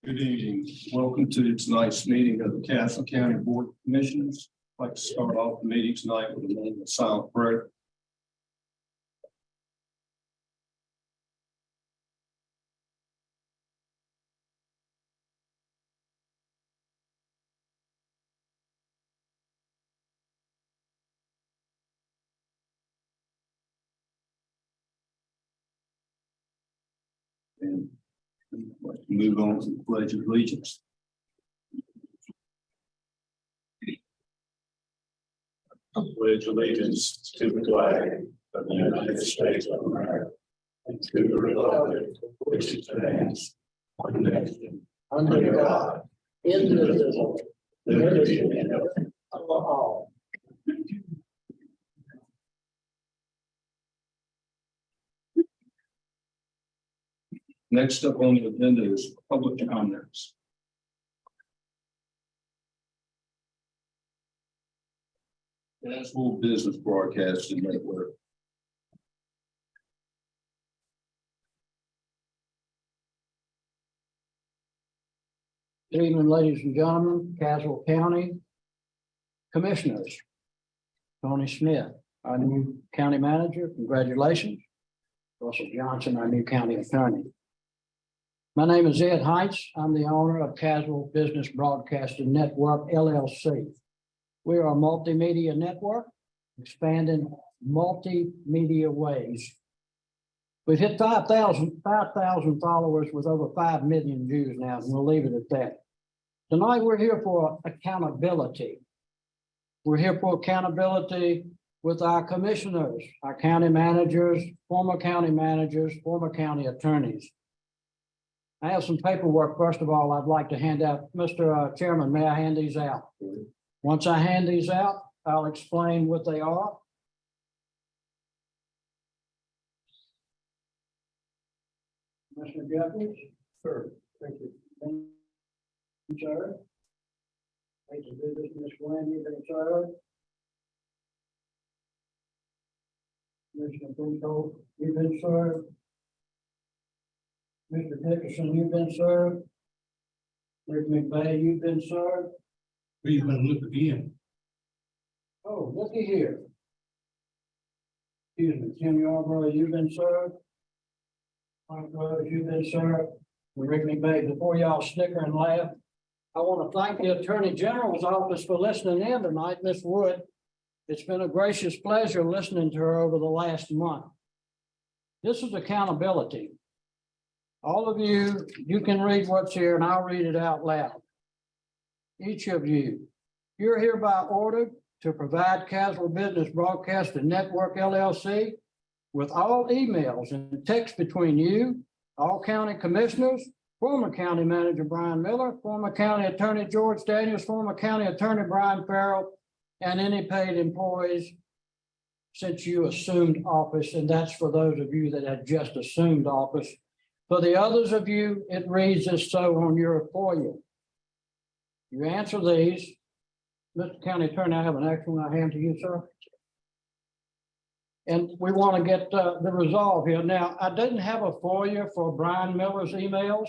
Good evening. Welcome to tonight's meeting of the Castle County Board of Commissioners. I'd like to start off the meeting tonight with a moment of silent prayer. And let's move on to the Pledge of Allegiance. I pledge allegiance to the flag of the United States of America and to the republic which stands one nation under God, indivisible, with liberty and justice for all. Next up on the agenda is public comments. National Business Broadcasting Network. Good evening, ladies and gentlemen, Castle County Commissioners. Tony Smith, our new county manager, congratulations. Russell Johnson, our new county attorney. My name is Ed Heitz. I'm the owner of Castle Business Broadcasting Network, LLC. We are a multimedia network, expanding multimedia ways. We've hit 5,000 followers with over 5 million views now, and we'll leave it at that. Tonight, we're here for accountability. We're here for accountability with our commissioners, our county managers, former county attorneys. I have some paperwork. First of all, I'd like to hand out. Mr. Chairman, may I hand these out? Once I hand these out, I'll explain what they are. Mr. Jeffries? Sir, thank you. Thank you, sir. Thank you, Ms. Glenn, you've been served. Commissioner Pinto, you've been served. Mr. Dickerson, you've been served. Rick McVeigh, you've been served. Please let him look again. Oh, looky here. Excuse me, Tim Yarborough, you've been served. Frank Rose, you've been served. Rick McVeigh, before y'all snicker and laugh, I want to thank the Attorney General's office for listening in tonight, Ms. Wood. It's been a gracious pleasure listening to her over the last month. This is accountability. All of you, you can read what's here and I'll read it out loud. Each of you, you're hereby ordered to provide Castle Business Broadcasting Network, LLC, with all emails and text between you, all county commissioners, former county manager Brian Miller, former county attorney George Daniels, former county attorney Brian Farrell, and any paid employees since you assumed office, and that's for those of you that had just assumed office. For the others of you, it reads as so on your FOIA. You answer these. Mr. County Attorney, I have an extra one I hand to you, sir. And we want to get the resolve here. Now, I didn't have a FOIA for Brian Miller's emails.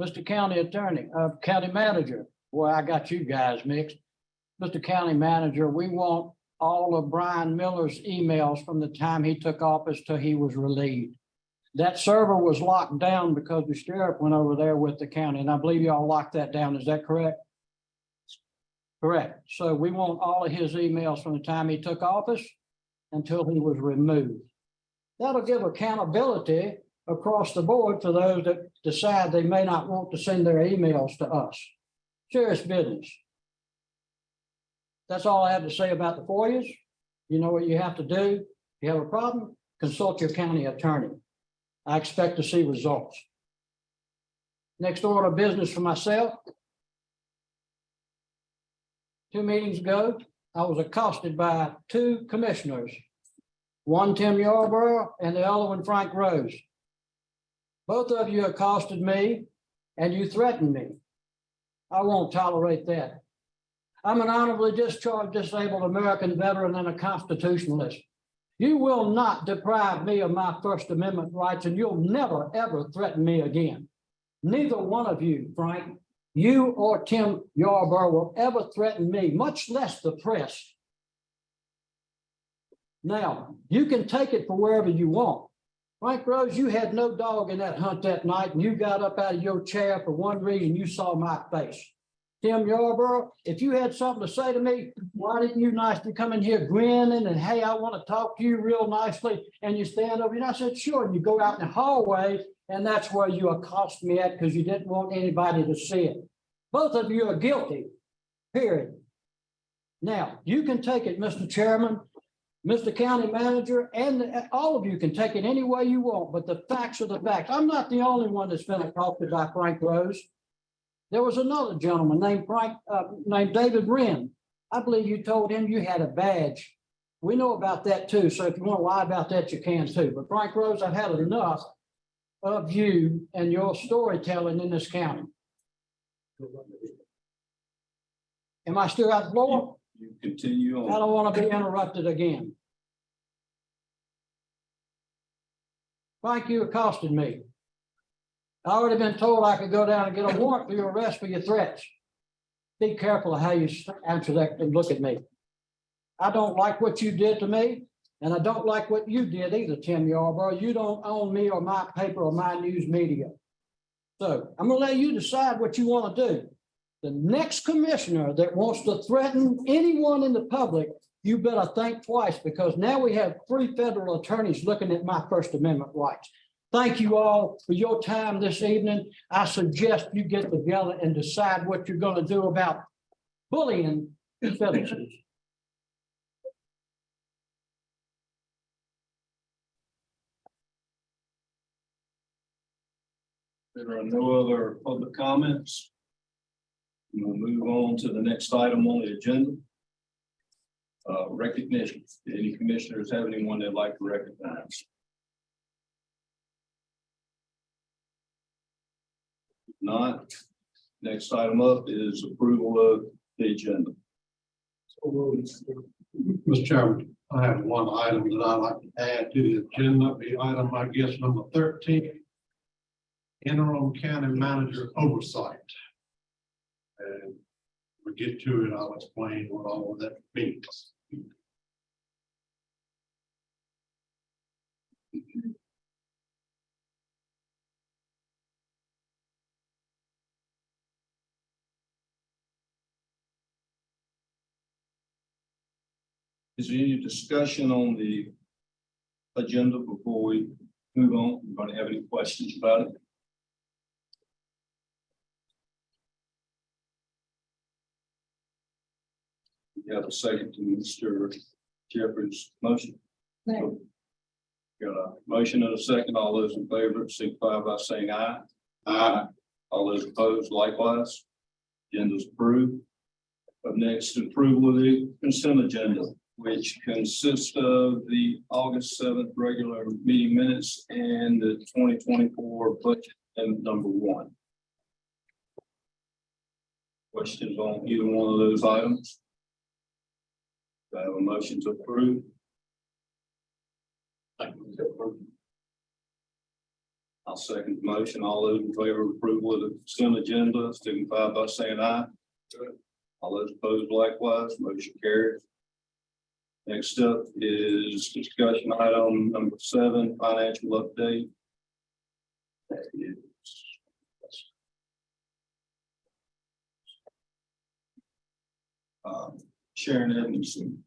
Mr. County Attorney, County Manager, well, I got you guys mixed. Mr. County Manager, we want all of Brian Miller's emails from the time he took office till he was relieved. That server was locked down because the sheriff went over there with the county, and I believe y'all locked that down. Is that correct? Correct. So we want all of his emails from the time he took office until he was removed. That'll give accountability across the board for those that decide they may not want to send their emails to us. Serious business. That's all I have to say about the FOIAs. You know what you have to do. If you have a problem, consult your county attorney. I expect to see results. Next order of business for myself. 2 meetings ago, I was accosted by 2 commissioners, one Tim Yarborough and the other one Frank Rose. Both of you accosted me and you threatened me. I won't tolerate that. I'm an honorably discharged disabled American veteran and a constitutionalist. You will not deprive me of my First Amendment rights, and you'll never, ever threaten me again. Neither one of you, Frank, you or Tim Yarborough will ever threaten me, much less the press. Now, you can take it for wherever you want. Frank Rose, you had no dog in that hunt that night, and you got up out of your chair for one reason: you saw my face. Tim Yarborough, if you had something to say to me, why didn't you nicely come in here grinning and, hey, I want to talk to you real nicely, and you stand over here? And I said, sure. And you go out in the hallway, and that's where you accost me at because you didn't want anybody to see it. Both of you are guilty, period. Now, you can take it, Mr. Chairman, Mr. County Manager, and all of you can take it any way you want, but the facts are the facts. I'm not the only one that's been accosted by Frank Rose. There was another gentleman named David Wren. I believe you told him you had a badge. We know about that too, so if you want to lie about that, you can too. But Frank Rose, I've had enough of you and your storytelling in this county. Am I still out the floor? You continue on. I don't want to be interrupted again. Frank, you accosted me. I already been told I could go down and get a warrant for your arrest for your threats. Be careful of how you answer that and look at me. I don't like what you did to me, and I don't like what you did either, Tim Yarborough. You don't own me or my paper or my news media. So I'm going to let you decide what you want to do. The next commissioner that wants to threaten anyone in the public, you better think twice, because now we have 3 federal attorneys looking at my First Amendment rights. Thank you all for your time this evening. I suggest you get together and decide what you're going to do about bullying citizens. There are no other public comments. We'll move on to the next item on the agenda. Recognition. Do any commissioners have anyone they'd like to recognize? If not, next item up is approval of the agenda. Mr. Chairman, I have one item that I'd like to add to the agenda, the item, I guess, number 13. Interim County Manager Oversight. And when we get to it, I'll explain what all of that means. Is there any discussion on the agenda before we move on? Anybody have any questions about it? We have a second to Mr. Jeffrey's motion. No. Got a motion and a second. All those in favor signify by saying aye. Aye. All those opposed likewise. Agenda's approved. Up next, approval of the consent agenda, which consists of the August 7th regular meeting minutes and the 2024 budget and number 1. Questions on either one of those items? Do I have a motion to approve? I'll second the motion. All those in favor of approval of the consent agenda signify by saying aye. All those opposed likewise, motion carries. Next up is discussion item number 7, financial update. That is Sharon Edmondson.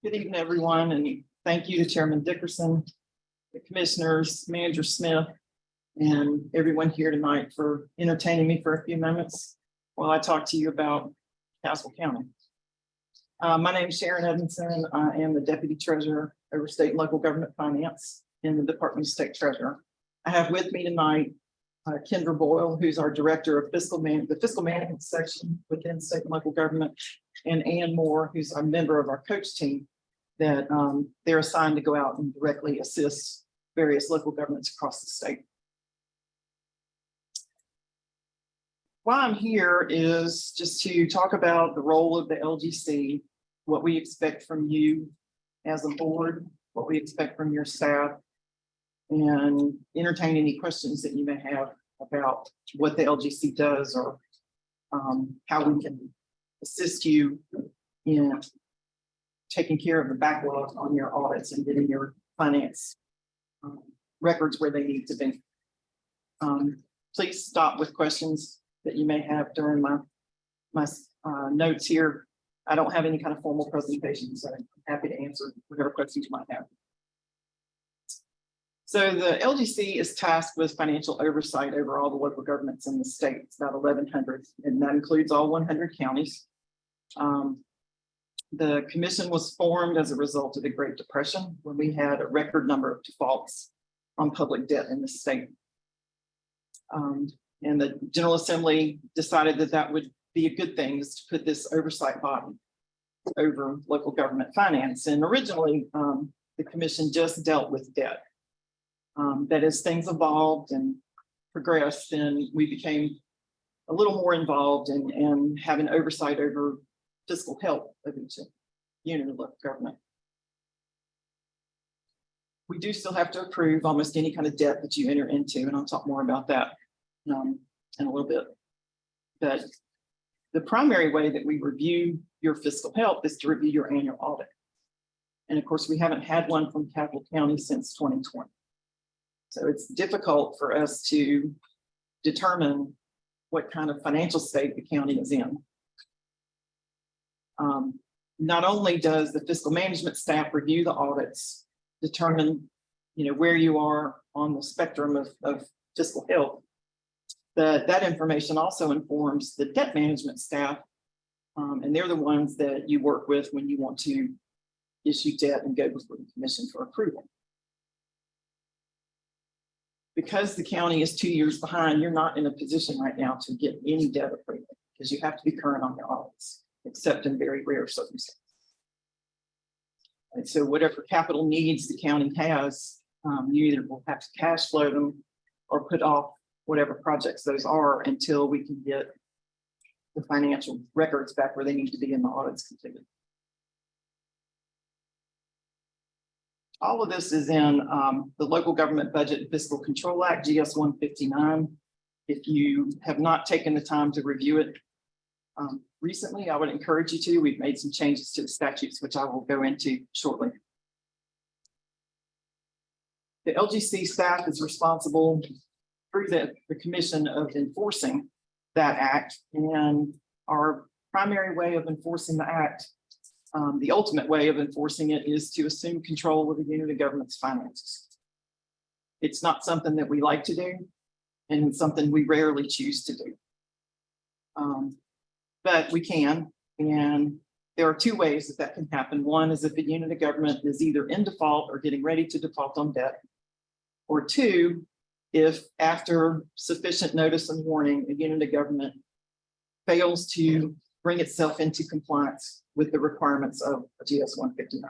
Good evening, everyone, and thank you to Chairman Dickerson, the commissioners, Manager Smith, and everyone here tonight for entertaining me for a few moments while I talk to you about Castle County. My name is Sharon Edmondson. I am the Deputy Treasurer over State and Local Government Finance in the Department of State Treasurer. I have with me tonight Kendra Boyle, who's our Director of the Fiscal Management Section within State and Local Government, and Ann Moore, who's a member of our coach team that they're assigned to go out and directly assist various local governments across the state. why I'm here is just to talk about the role of the LGC, what we expect from you as a board, what we expect from your staff, and entertain any questions that you may have about what the LGC does or how we can assist you in taking care of the backlog on your audits and getting your finance records where they need to be. Please stop with questions that you may have during my notes here. I don't have any kind of formal presentation, so I'm happy to answer whatever questions you might have. So the LGC is tasked with financial oversight over all the local governments in the state. It's about 1,100, and that includes all 100 counties. The commission was formed as a result of the Great Depression, when we had a record number of defaults on public debt in the state. And the General Assembly decided that that would be a good thing, is to put this oversight body over local government finance. And originally, the commission just dealt with debt. That as things evolved and progressed, then we became a little more involved in having oversight over fiscal health of each unit of local government. We do still have to approve almost any kind of debt that you enter into, and I'll talk more about that in a little bit. But the primary way that we review your fiscal health is to review your annual audit. And of course, we haven't had one from Capital County since 2020. So it's difficult for us to determine what kind of financial state the county is in. Not only does the fiscal management staff review the audits, determine where you are on the spectrum of fiscal health, but that information also informs the debt management staff, and they're the ones that you work with when you want to issue debt and go before the commission for approval. Because the county is 2 years behind, you're not in a position right now to get any debt approval, because you have to be current on your audits, except in very rare circumstances. And so whatever capital needs the county has, you either will have to cash flow them or put off whatever projects those are until we can get the financial records back where they need to be in the audits completed. All of this is in the Local Government Budget and Fiscal Control Act, GS 159. If you have not taken the time to review it recently, I would encourage you to. We've made some changes to the statutes, which I will go into shortly. The LGC staff is responsible through the commission of enforcing that act, and our primary way of enforcing the act, the ultimate way of enforcing it, is to assume control of the unit of government's finances. It's not something that we like to do, and it's something we rarely choose to do. But we can, and there are two ways that can happen. One is if a unit of government is either in default or getting ready to default on debt, or two, if after sufficient notice and warning, a unit of government fails to bring itself into compliance with the requirements of GS 159.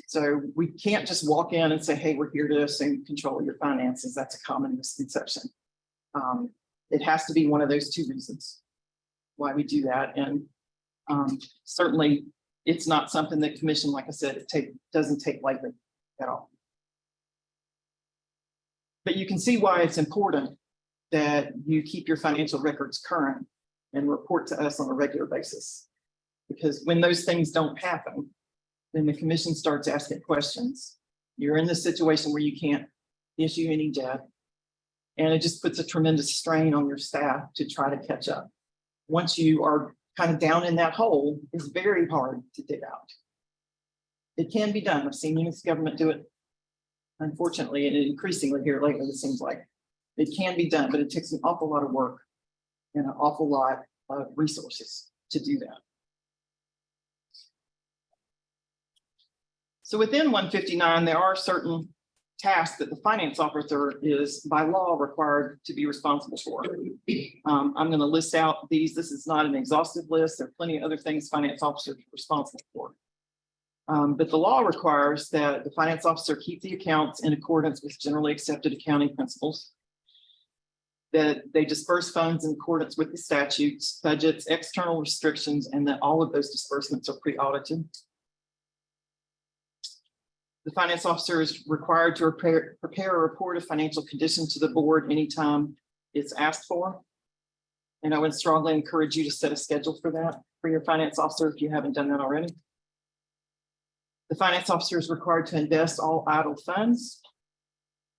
So we can't just walk in and say, hey, we're here to assume control of your finances. That's a common misconception. It has to be one of those two reasons why we do that. And certainly it's not something that commission, like I said, doesn't take lightly at all. But you can see why it's important that you keep your financial records current and report to us on a regular basis. Because when those things don't happen, then the commission starts asking questions. You're in this situation where you can't issue any debt, and it just puts a tremendous strain on your staff to try to catch up. Once you are kind of down in that hole, it's very hard to dig out. It can be done. I've seen units of government do it, unfortunately, and increasingly here lately, it seems like it can be done, but it takes an awful lot of work and an awful lot of resources to do that. So within 159, there are certain tasks that the finance officer is by law required to be responsible for. I'm going to list out these. This is not an exhaustive list. There are plenty of other things finance officers are responsible for. But the law requires that the finance officer keep the accounts in accordance with generally accepted accounting principles, that they disperse funds in accordance with the statutes, budgets, external restrictions, and that all of those disbursements are pre-audited. The finance officer is required to prepare a report of financial condition to the board anytime it's asked for. And I would strongly encourage you to set a schedule for that for your finance officer if you haven't done that already. The finance officer is required to invest all idle funds,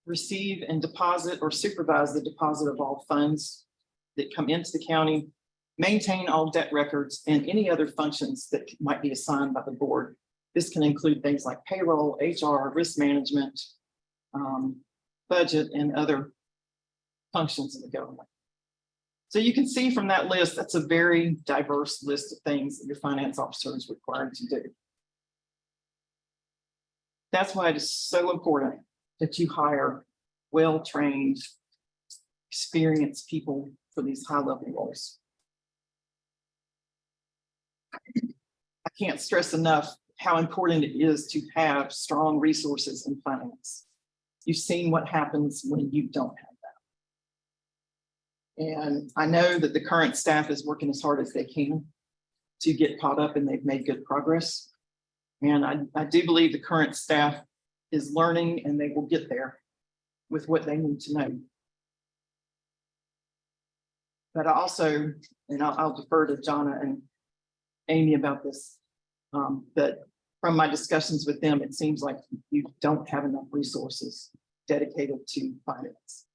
receive and deposit or supervise the deposit of all funds that come into the county, maintain all debt records, and any other functions that might be assigned by the board. This can include things like payroll, HR, risk management, budget, and other functions of the government. So you can see from that list, that's a very diverse list of things that your finance officer is required to do. That's why it is so important that you hire well-trained, experienced people for these high-level roles. I can't stress enough how important it is to have strong resources in finance. You've seen what happens when you don't have that. And I know that the current staff is working as hard as they can to get caught up, and they've made good progress. And I do believe the current staff is learning, and they will get there with what they need to know. But I also, and I'll defer to Jonna and Amy about this, but from my discussions with them, it seems like you don't have enough resources dedicated to finance.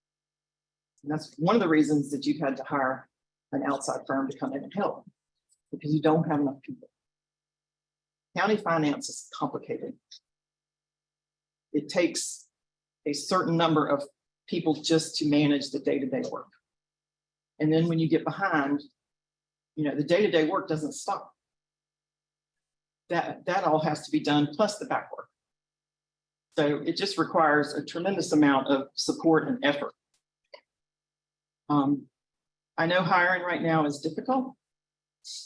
And that's one of the reasons that you've had to hire an outside firm to come in and help, because you don't have enough people. County finance is complicated. It takes a certain number of people just to manage the day-to-day work. And then when you get behind, you know, the day-to-day work doesn't stop. That all has to be done, plus the back work. So it just requires a tremendous amount of support and effort. I know hiring right now is difficult.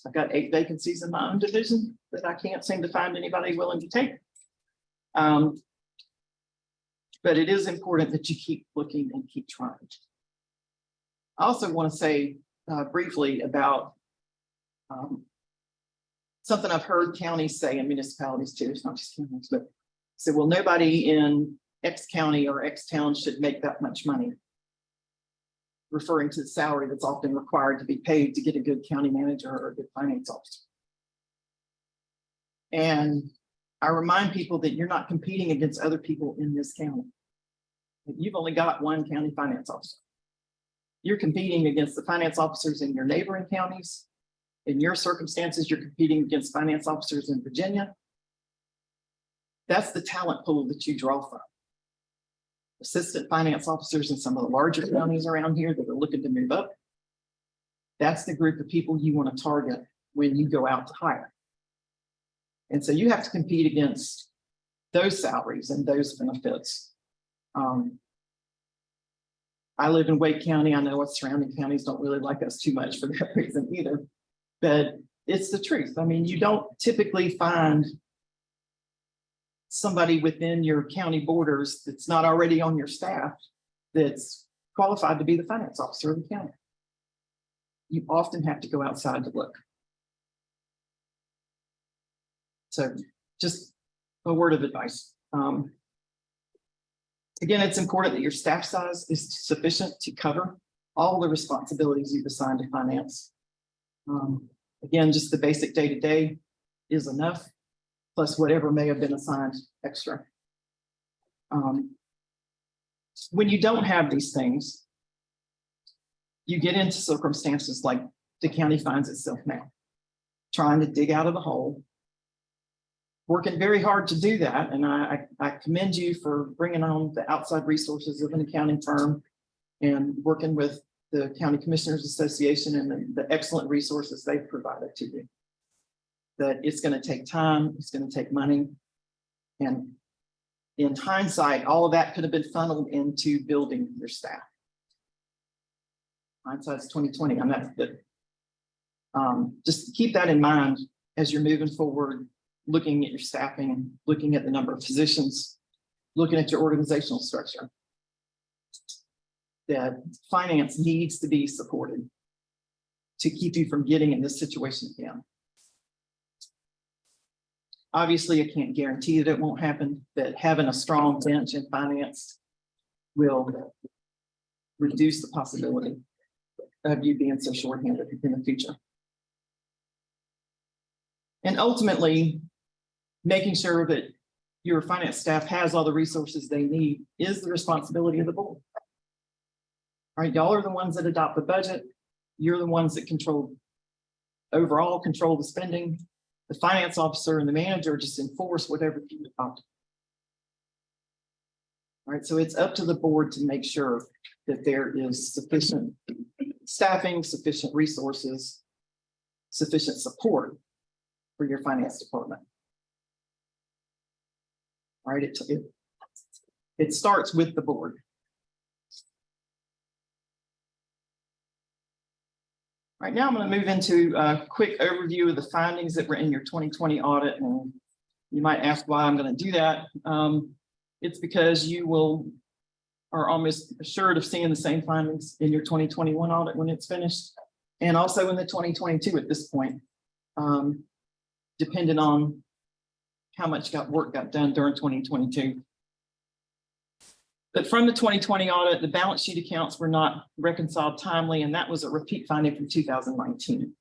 I've got 8 vacancies in my own division that I can't seem to find anybody willing to take. But it is important that you keep looking and keep trying. I also want to say briefly about something I've heard counties say, and municipalities too, it's not just counties, but say, well, nobody in X county or X town should make that much money, referring to the salary that's often required to be paid to get a good county manager or a good finance officer. And I remind people that you're not competing against other people in this county. You've only got one county finance officer. You're competing against the finance officers in your neighboring counties. In your circumstances, you're competing against finance officers in Virginia. That's the talent pool that you draw from. Assistant finance officers in some of the larger counties around here that are looking to move up. That's the group of people you want to target when you go out to hire. And so you have to compete against those salaries and those benefits. I live in Wake County. I know what surrounding counties don't really like us too much for that reason either. But it's the truth. I mean, you don't typically find somebody within your county borders that's not already on your staff that's qualified to be the finance officer of the county. You often have to go outside to look. So just a word of advice. Again, it's important that your staff size is sufficient to cover all the responsibilities you've assigned to finance. Again, just the basic day-to-day is enough, plus whatever may have been assigned extra. When you don't have these things, you get into circumstances like the county finds itself now, trying to dig out of the hole, working very hard to do that. And I commend you for bringing on the outside resources of an accounting firm and working with the County Commissioners Association and the excellent resources they've provided to you. That it's going to take time, it's going to take money. And in hindsight, all of that could have been funneled into building your staff. Hindsight's 2020 on that, but just keep that in mind as you're moving forward, looking at your staffing, looking at the number of positions, looking at your organizational structure. that finance needs to be supported to keep you from getting in this situation again. Obviously, I can't guarantee that it won't happen, but having a strong bench in finance will reduce the possibility of you being so shorthanded in the future. And ultimately, making sure that your finance staff has all the resources they need is the responsibility of the board. All right, y'all are the ones that adopt the budget. You're the ones that overall control the spending. The finance officer and the manager just enforce whatever you adopt. All right, so it's up to the board to make sure that there is sufficient staffing, sufficient resources, sufficient support for your finance department. All right, it starts with the board. Right now, I'm going to move into a quick overview of the findings that were in your 2020 audit. And you might ask why I'm going to do that. It's because you are almost assured of seeing the same findings in your 2021 audit when it's finished, and also in the 2022 at this point, depending on how much work got done during 2022. But from the 2020 audit, the balance sheet accounts were not reconciled timely, and that was a repeat finding from 2019.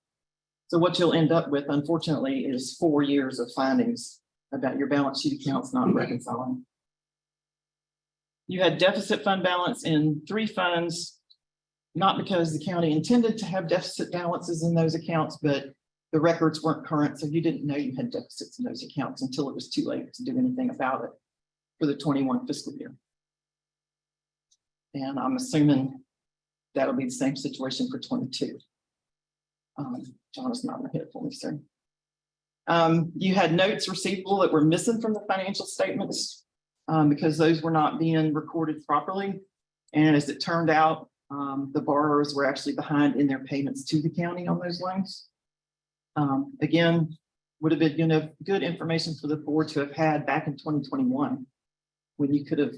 So what you'll end up with, unfortunately, is 4 years of findings about your balance sheet accounts not reconciling. You had deficit fund balance in 3 funds, not because the county intended to have deficit balances in those accounts, but the records weren't current, so you didn't know you had deficits in those accounts until it was too late to do anything about it for the 21 fiscal year. And I'm assuming that'll be the same situation for 22. John is not ahead for me, sir. You had notes receivable that were missing from the financial statements because those were not being recorded properly. And as it turned out, the borrowers were actually behind in their payments to the county on those loans. Again, would have been good information for the board to have had back in 2021 when you could have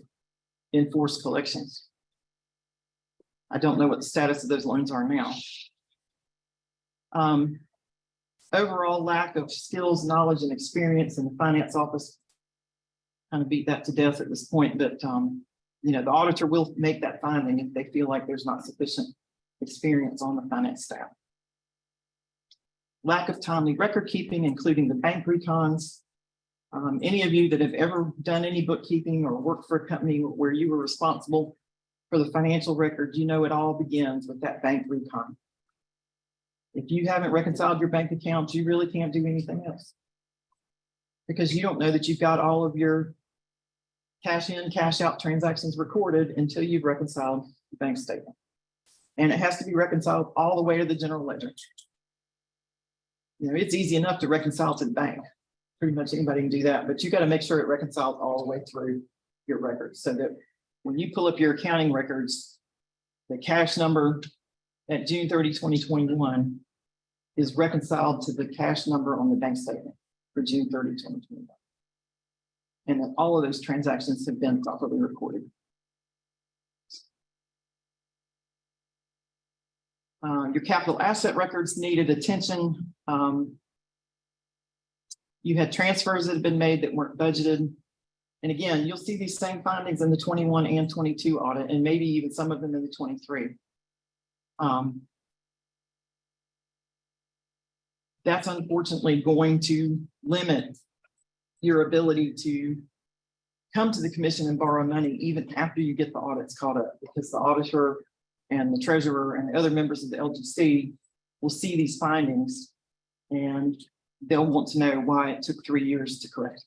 enforced collections. I don't know what the status of those loans are now. Overall lack of skills, knowledge, and experience in the finance office. Kind of beat that to death at this point, but the auditor will make that finding if they feel like there's not sufficient experience on the finance staff. Lack of timely record keeping, including the bank recons. Any of you that have ever done any bookkeeping or worked for a company where you were responsible for the financial record, you know it all begins with that bank recon. If you haven't reconciled your bank accounts, you really can't do anything else, because you don't know that you've got all of your cash in, cash out transactions recorded until you've reconciled the bank statement. And it has to be reconciled all the way to the general ledger. It's easy enough to reconcile to the bank. Pretty much anybody can do that, but you got to make sure it reconciles all the way through your records so that when you pull up your accounting records, the cash number at June 30, 2021 is reconciled to the cash number on the bank statement for June 30, 2021. And that all of those transactions have been properly recorded. Your capital asset records needed attention. You had transfers that had been made that weren't budgeted. And again, you'll see these same findings in the 21 and 22 audit, and maybe even some of them in the 23. That's unfortunately going to limit your ability to come to the commission and borrow money even after you get the audits caught up, because the auditor and the treasurer and the other members of the LGC will see these findings and they'll want to know why it took 3 years to correct.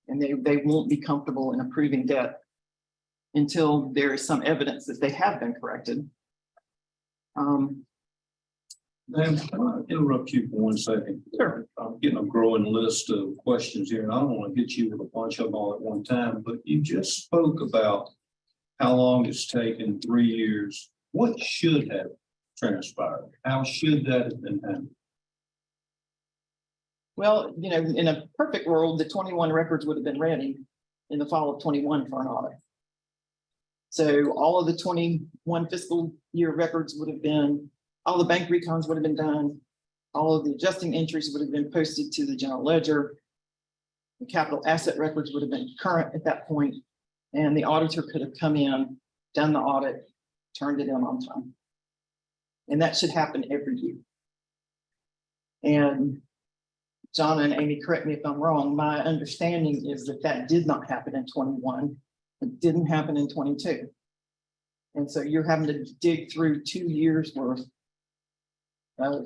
And they won't be comfortable in approving debt until there is some evidence that they have been corrected. Ma'am, can I interrupt you for 1 second? Sure. I'm getting a growing list of questions here, and I don't want to hit you with a bunch of them all at one time, but you just spoke about how long it's taken, 3 years. What should have transpired? How should that have been handled? Well, in a perfect world, the 21 records would have been ready in the fall of 21 for an audit. So all of the 21 fiscal year records would have been, all the bank recons would have been done. All of the adjusting entries would have been posted to the general ledger. The capital asset records would have been current at that point, and the auditor could have come in, done the audit, turned it in on time. And that should happen every year. And John and Amy, correct me if I'm wrong, my understanding is that that did not happen in 21. It didn't happen in 22. And so you're having to dig through 2 years worth of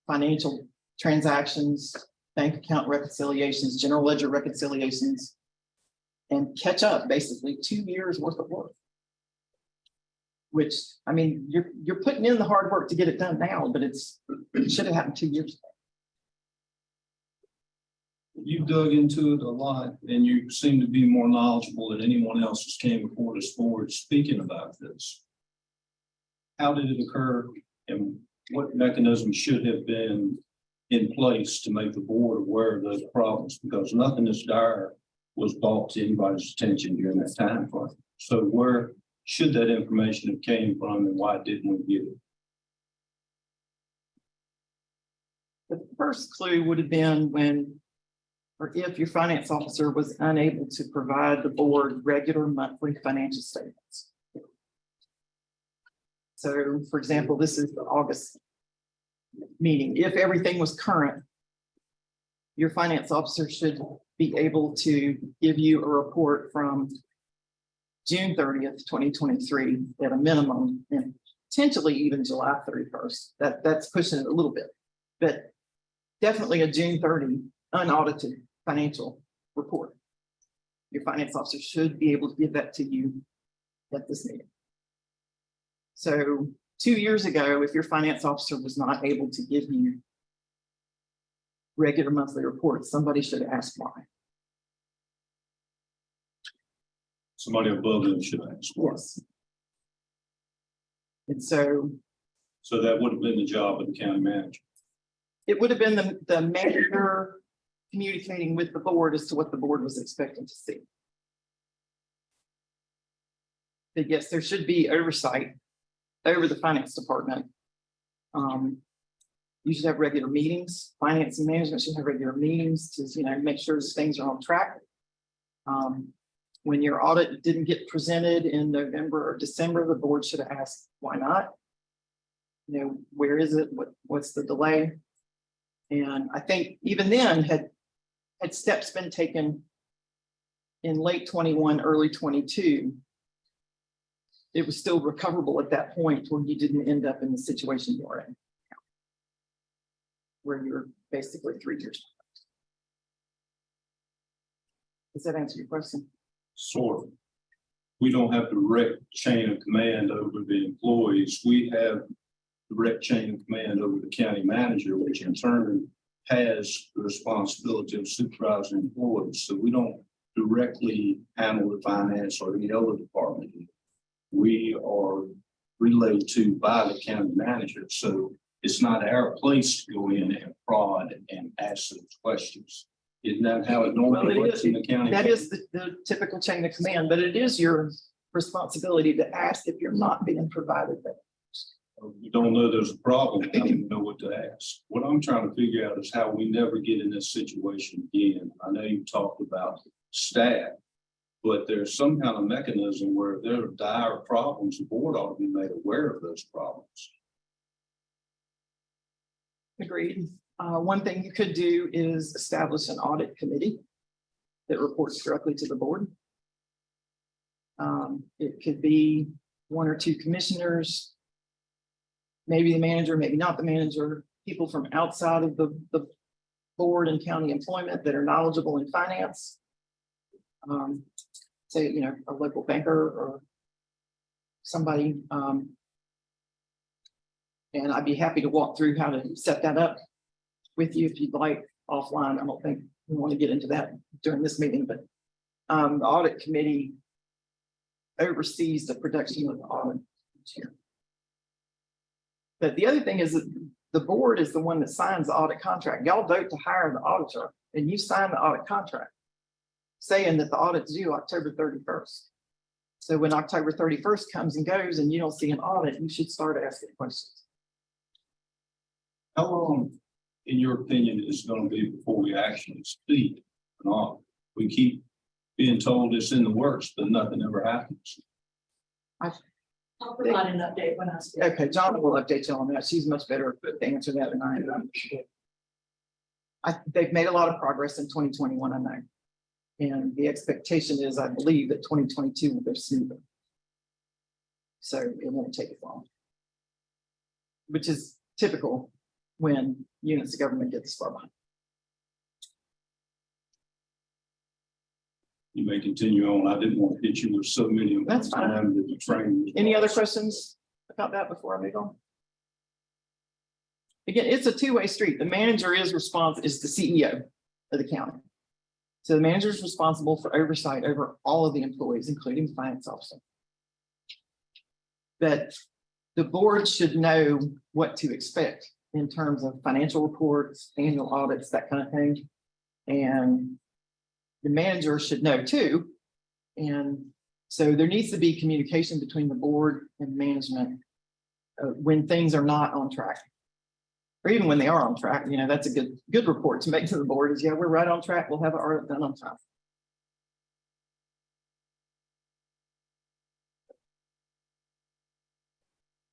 financial transactions, bank account reconciliations, general ledger reconciliations, and catch up basically 2 years worth of work. Which, I mean, you're putting in the hard work to get it done now, but it should have happened 2 years ago. You dug into it a lot and you seem to be more knowledgeable than anyone else who's came before this board speaking about this. How did it occur and what mechanism should have been in place to make the board aware of those problems? Because nothing this dire was brought to anybody's attention during that time frame. So where should that information have came from and why didn't we get it? The first clue would have been when, or if your finance officer was unable to provide the board regular monthly financial statements. So, for example, this is the August meeting. If everything was current, your finance officer should be able to give you a report from June 30th, 2023 at a minimum, and potentially even July 31st. That's pushing it a little bit, but definitely a June 30 unaudited financial report. Your finance officer should be able to give that to you at this meeting. So 2 years ago, if your finance officer was not able to give you regular monthly reports, somebody should ask why. Somebody above them should ask. Yes. And so that would have been the job of the county manager. it would have been the manager communicating with the board as to what the board was expecting to see. But yes, there should be oversight over the finance department. You should have regular meetings. Finance and management should have regular meetings to, make sure things are on track. When your audit didn't get presented in November or December, the board should have asked, why not? Where is it? What's the delay? And I think even then had steps been taken in late 21, early 22, it was still recoverable at that point where you didn't end up in the situation you're in, where you're basically 3 years. Does that answer your question? Sort of. We don't have direct chain of command over the employees. We have direct chain of command over the county manager, which in turn has the responsibility of supervising employees. So we don't directly handle the finance or any other department. We are relayed to by the county manager. So it's not our place to go in and prod and ask those questions. Isn't that how it normally works in the county? That is the typical chain of command, but it is your responsibility to ask if you're not being provided that. We don't know there's a problem. I don't know what to ask. What I'm trying to figure out is how we never get in this situation again. I know you talked about staff, but there's some kind of mechanism where if there are dire problems, the board ought to be made aware of those problems. Agreed. One thing you could do is establish an audit committee that reports directly to the board. It could be 1 or 2 commissioners, maybe the manager, maybe not the manager, people from outside of the board and county employment that are knowledgeable in finance. Say, a local banker or somebody. And I'd be happy to walk through how to set that up with you if you'd like offline. I don't think we want to get into that during this meeting, but the audit committee oversees the production of the audit each year. But the other thing is that the board is the one that signs the audit contract. Y'all vote to hire the auditor and you sign the audit contract saying that the audit's due October 31st. So when October 31st comes and goes and you don't see an audit, you should start asking questions. How long, in your opinion, is it gonna be before we actually speak? We keep being told it's in the works, but nothing ever happens. I'll provide an update when I speak. Okay, John will update you on that. She's much better equipped to answer that than I am. They've made a lot of progress in 2021, I know. And the expectation is, I believe, that 2022 will go smoother. So it won't take as long. Which is typical when units of government get this far behind. You may continue on. I didn't want to hit you with so many. of That's fine. time that the train was Any other lost. questions about that before I move on? Again, it's a two-way street. The manager is the CEO of the county. So the manager is responsible for oversight over all of the employees, including the finance officer. But the board should know what to expect in terms of financial reports, annual audits, that kind of thing. And the manager should know too. And so there needs to be communication between the board and management when things are not on track. Or even when they are on track, you know, that's a good report to make to the board is, yeah, we're right on track. We'll have our audit done on time.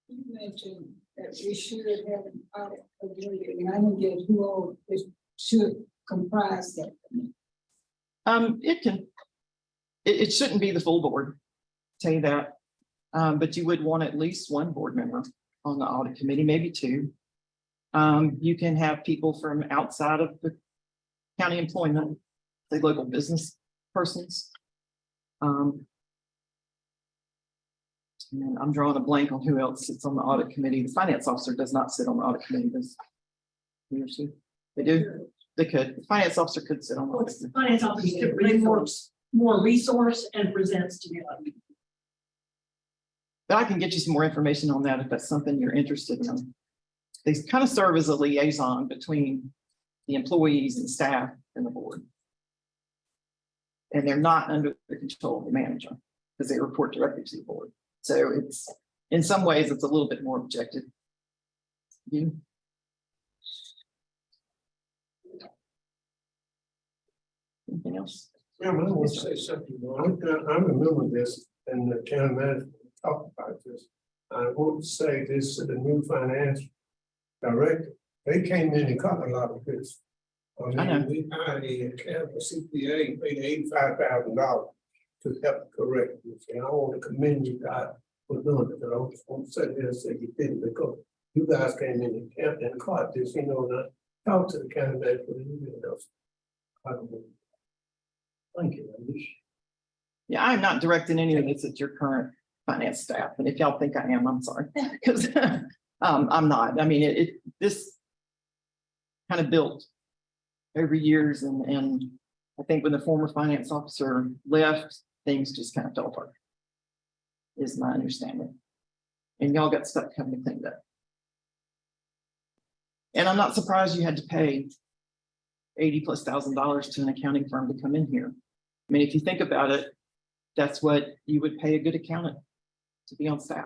You mentioned that we should have an audit committee, and I didn't get who all it should comprise that. It shouldn't be the full board, tell you that. But you would want at least one board member on the audit committee, maybe two. You can have people from outside of the county employment, the local business persons. And I'm drawing a blank on who else sits on the audit committee. The finance officer does not sit on the audit committee, does he or she? They do? They could. The finance officer could sit on. Well, it's the finance officer to bring more resource and presents to you. But I can get you some more information on that if that's something you're interested in. They kind of serve as a liaison between the employees and staff and the board. And they're not under the control of the manager because they report directly to the board. So it's, in some ways, it's a little bit more objective. You? Anything else? Yeah, I want to say something. I remember this and the county manager talked about this. I want to say this to the new finance director. They came in and cut a lot of this. I know. We hired a county CPA, paid $85,000 to help correct this. And I want to commend you guys for doing it. I just want to say this, say you didn't, because you guys came in and caught this, and I talked to the county manager and you know. Thank you, Andy. Yeah, I'm not directing any of this at your current finance staff. And if y'all think I am, I'm sorry. Because I'm not. I mean, this kind of built over years. And I think when the former finance officer left, things just kind of fell apart, is my understanding. And y'all got stuff coming to clean up. And I'm not surprised you had to pay $80,000+ to an accounting firm to come in here. I mean, if you think about it, that's what you would pay a good accountant to be on staff.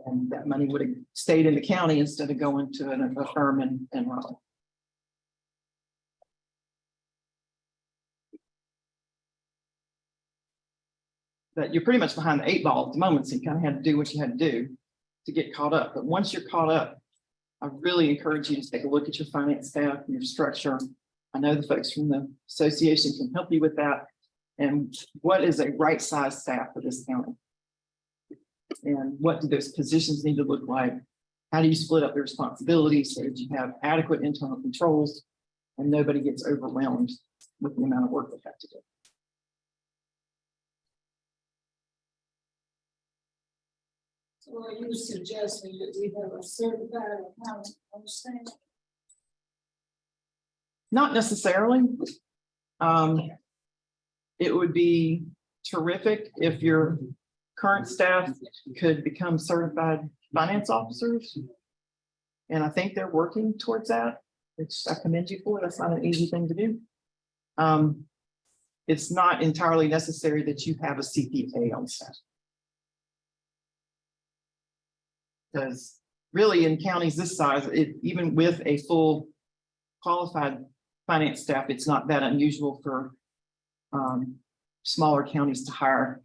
And that money would have stayed in the county instead of going to a firm in Raleigh. But you're pretty much behind the 8 ball at the moment, so you kind of had to do what you had to do to get caught up. But once you're caught up, I really encourage you to take a look at your finance staff and your structure. I know the folks from the association can help you with that. And what is a right size staff for this county? And what do those positions need to look like? How do you split up the responsibilities so that you have adequate internal controls and nobody gets overwhelmed with the amount of work they have to do? So are you suggesting that we have a certified accountant on staff? Not necessarily. It would be terrific if your current staff could become certified finance officers. And I think they're working towards that, which I commend you for. That's not an easy thing to do. it's not entirely necessary that you have a CPA on staff. Because really in counties this size, even with a full qualified finance staff, it's not that unusual for smaller counties to hire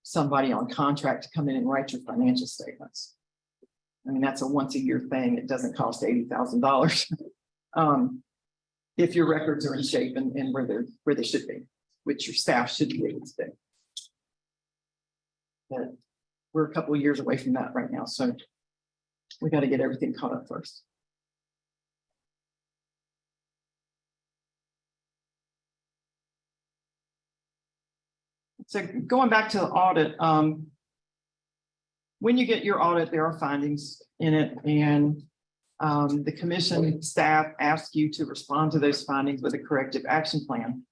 somebody on contract to come in and write your financial statements. I mean, that's a once a year thing. It doesn't cost $80,000 if your records are in shape and where they should be, which your staff should be able to do. But we're a couple of years away from that right now, so we got to get everything caught up first. So going back to the audit, when you get your audit, there are findings in it, and the commission staff asks you to respond to those findings with a corrective action plan.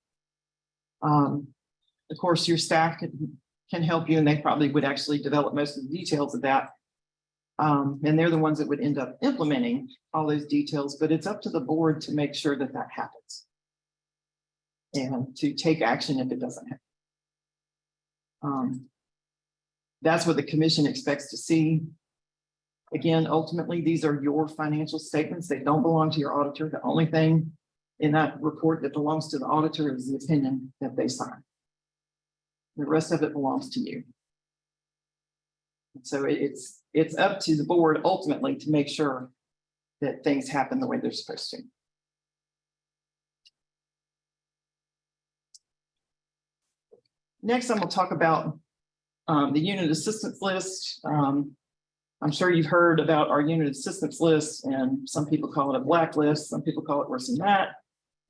Of course, your staff can help you, and they probably would actually develop most of the details of that. And they're the ones that would end up implementing all those details, but it's up to the board to make sure that that happens and to take action if it doesn't happen. That's what the commission expects to see. Again, ultimately, these are your financial statements. They don't belong to your auditor. The only thing in that report that belongs to the auditor is the opinion that they sign. The rest of it belongs to you. So it's up to the board ultimately to make sure that things happen the way they're supposed to. Next, I'm going to talk about the unit assistance list. I'm sure you've heard about our unit assistance list, and some people call it a blacklist, some people call it worse than that.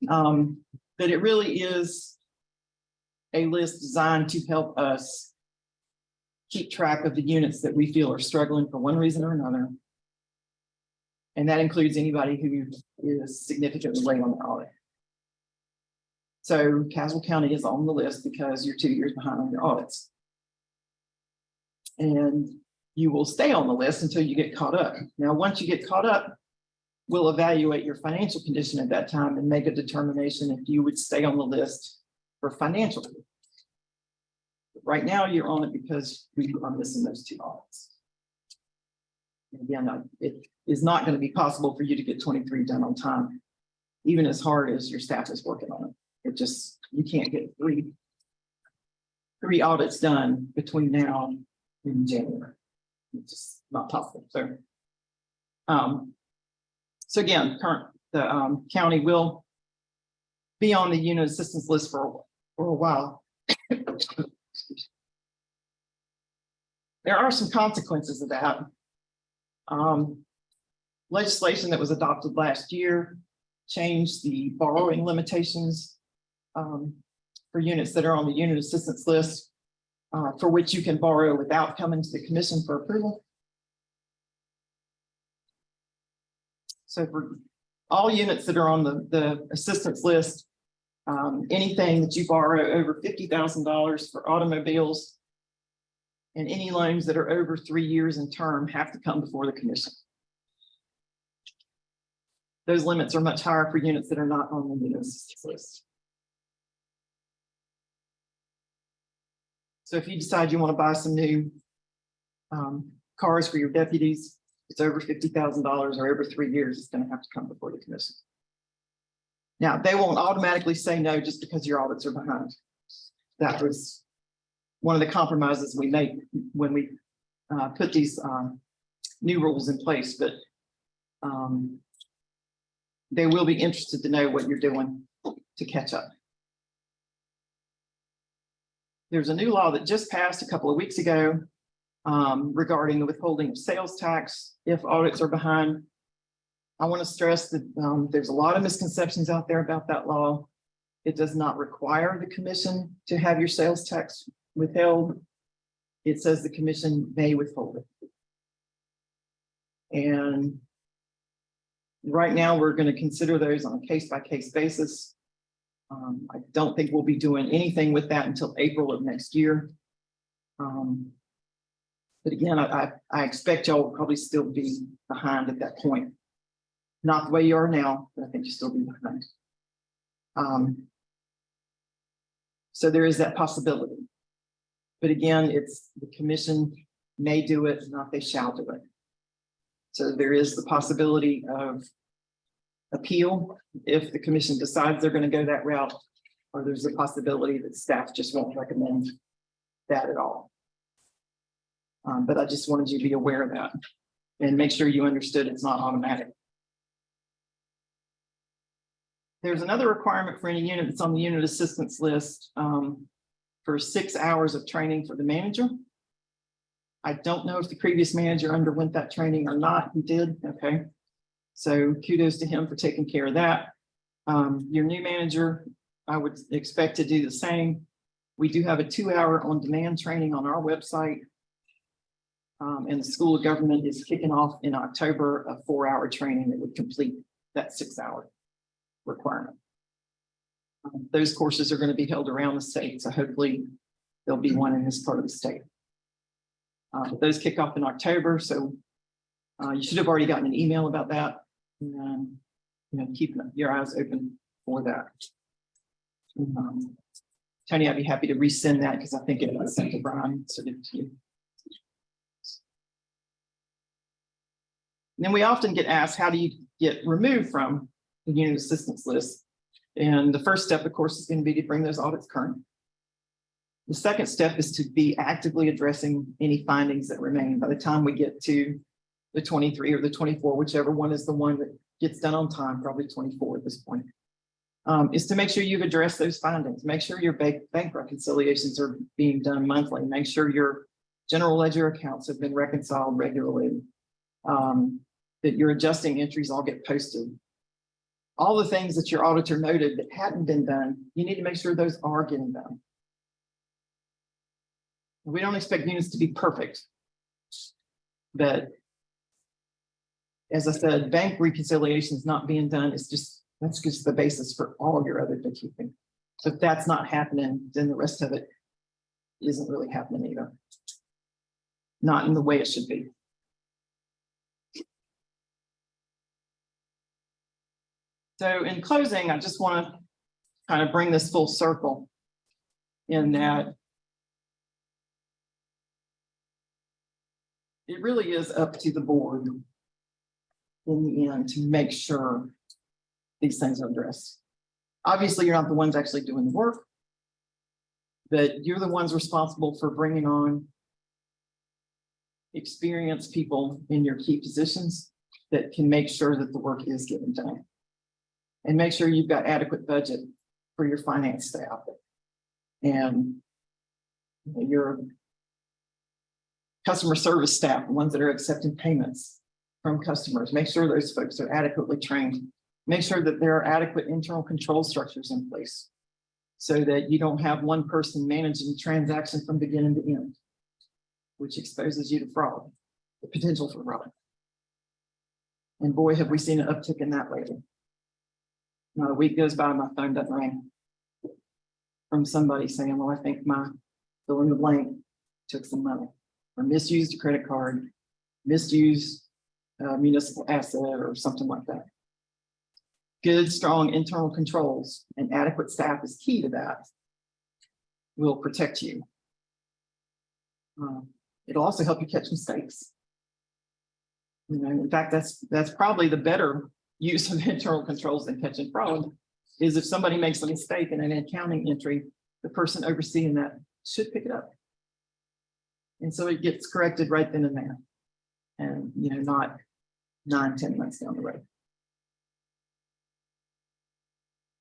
But it really is a list designed to help us keep track of the units that we feel are struggling for one reason or another. And that includes anybody who is significantly late on the audit. So Caswell County is on the list because you're 2 years behind on your audits. And you will stay on the list until you get caught up. Now, once you get caught up, we'll evaluate your financial condition at that time and make a determination if you would stay on the list for financial. Right now, you're on it because we are missing those 2 audits. And again, it is not going to be possible for you to get 23 done on time, even as hard as your staff is working on it. It just, you can't get three audits done between now and January. It's just not possible. So, so again, the county will be on the unit assistance list for a while. There are some consequences of that. Legislation that was adopted last year changed the borrowing limitations for units that are on the unit assistance list, for which you can borrow without coming to the commission for approval. So for all units that are on the assistance list, anything that you borrow over $50,000 for automobiles and any loans that are over 3 years in term have to come before the commission. Those limits are much higher for units that are not on the unit assistance list. So if you decide you want to buy some new cars for your deputies, it's over $50,000 or over 3 years, it's going to have to come before the commission. Now, they won't automatically say no just because your audits are behind. That was one of the compromises we made when we put these new rules in place, but they will be interested to know what you're doing to catch up. There's a new law that just passed a couple of weeks ago regarding the withholding of sales tax if audits are behind. I want to stress that there's a lot of misconceptions out there about that law. It does not require the commission to have your sales tax withheld. It says the commission may withhold it. And right now we're going to consider those on a case-by-case basis. I don't think we'll be doing anything with that until April of next year. But again, I expect y'all will probably still be behind at that point. Not the way you are now, but I think you'll still be behind. So there is that possibility. But again, it's the commission may do it, not they shall do it. So there is the possibility of appeal if the commission decides they're going to go that route, or there's a possibility that staff just won't recommend that at all. But I just wanted you to be aware of that and make sure you understood it's not automatic. There's another requirement for any unit that's on the unit assistance list for 6 hours of training for the manager. I don't know if the previous manager underwent that training or not. He did, okay. So kudos to him for taking care of that. Your new manager, I would expect to do the same. We do have a 2-hour on-demand training on our website. And the School of Government is kicking off in October a 4-hour training that would complete that 6-hour requirement. Those courses are going to be held around the state, so hopefully there'll be one in this part of the state. But those kick off in October, so you should have already gotten an email about that. And keep your eyes open for that. Tony, I'd be happy to resend that because I think it was sent to Brian. So did you. And then we often get asked, how do you get removed from the unit assistance list? And the first step, of course, is going to be to bring those audits current. The second step is to be actively addressing any findings that remain. By the time we get to the 23 or the 24, whichever one is the one that gets done on time, probably 24 at this point, is to make sure you've addressed those findings. Make sure your bank reconciliations are being done monthly. Make sure your general ledger accounts have been reconciled regularly. That your adjusting entries all get posted. All the things that your auditor noted that hadn't been done, you need to make sure those are getting done. We don't expect units to be perfect, but as I said, bank reconciliations not being done is that's just the basis for all of your other bookkeeping. So if that's not happening, then the rest of it isn't really happening either. Not in the way it should be. So in closing, I just want to kind of bring this full circle in that it really is up to the board in the end to make sure these things are addressed. Obviously, you're not the ones actually doing the work, but you're the ones responsible for bringing on experienced people in your key positions that can make sure that the work is getting done. And make sure you've got adequate budget for your finance staff and your customer service staff, the ones that are accepting payments from customers. Make sure those folks are adequately trained. Make sure that there are adequate internal control structures in place so that you don't have one person managing the transaction from beginning to end, which exposes you to fraud, the potential for fraud. And boy, have we seen an uptick in that lately. Not a week goes by, my phone doesn't ring from somebody saying, well, I think my fill in the blank took some money or misused a credit card, misused a municipal asset or something like that. Good, strong internal controls and adequate staff is key to that. Will protect you. It'll also help you catch mistakes. In fact, that's probably the better use of internal controls than catching fraud, is if somebody makes a mistake in an accounting entry, the person overseeing that should pick it up. And so it gets corrected right then and there. And not 9-10 months down the road.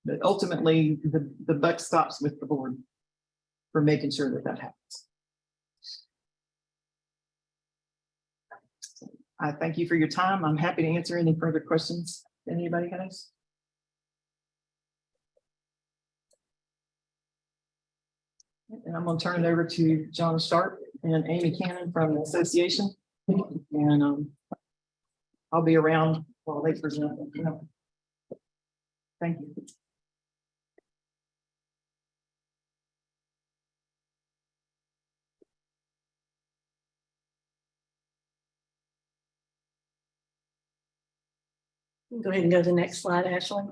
But ultimately, the buck stops with the board for making sure that that happens. I thank you for your time. I'm happy to answer any further questions anybody has. And I'm going to turn it over to John Sharp and Amy Cannon from the association. And I'll be around while they present. Thank you. Go ahead and go to the next slide, Ashley.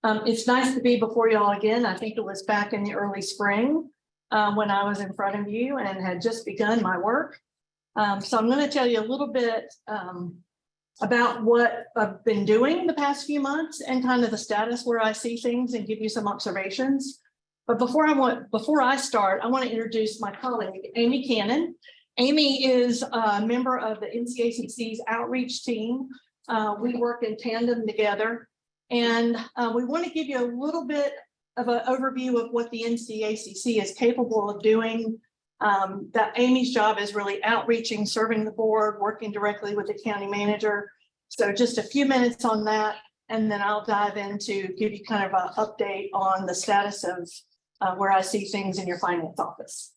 It's nice to be before y'all again. I think it was back in the early spring when I was in front of you and had just begun my work. So I'm going to tell you a little bit about what I've been doing the past few months and kind of the status where I see things and give you some observations. But before I start, I want to introduce my colleague, Amy Cannon. Amy is a member of the NCACC's outreach team. We work in tandem together, and we want to give you a little bit of an overview of what the NCACC is capable of doing. That Amy's job is really outreaching, serving the board, working directly with the county manager. So just a few minutes on that, and then I'll dive into give you kind of an update on the status of where I see things in your finance office.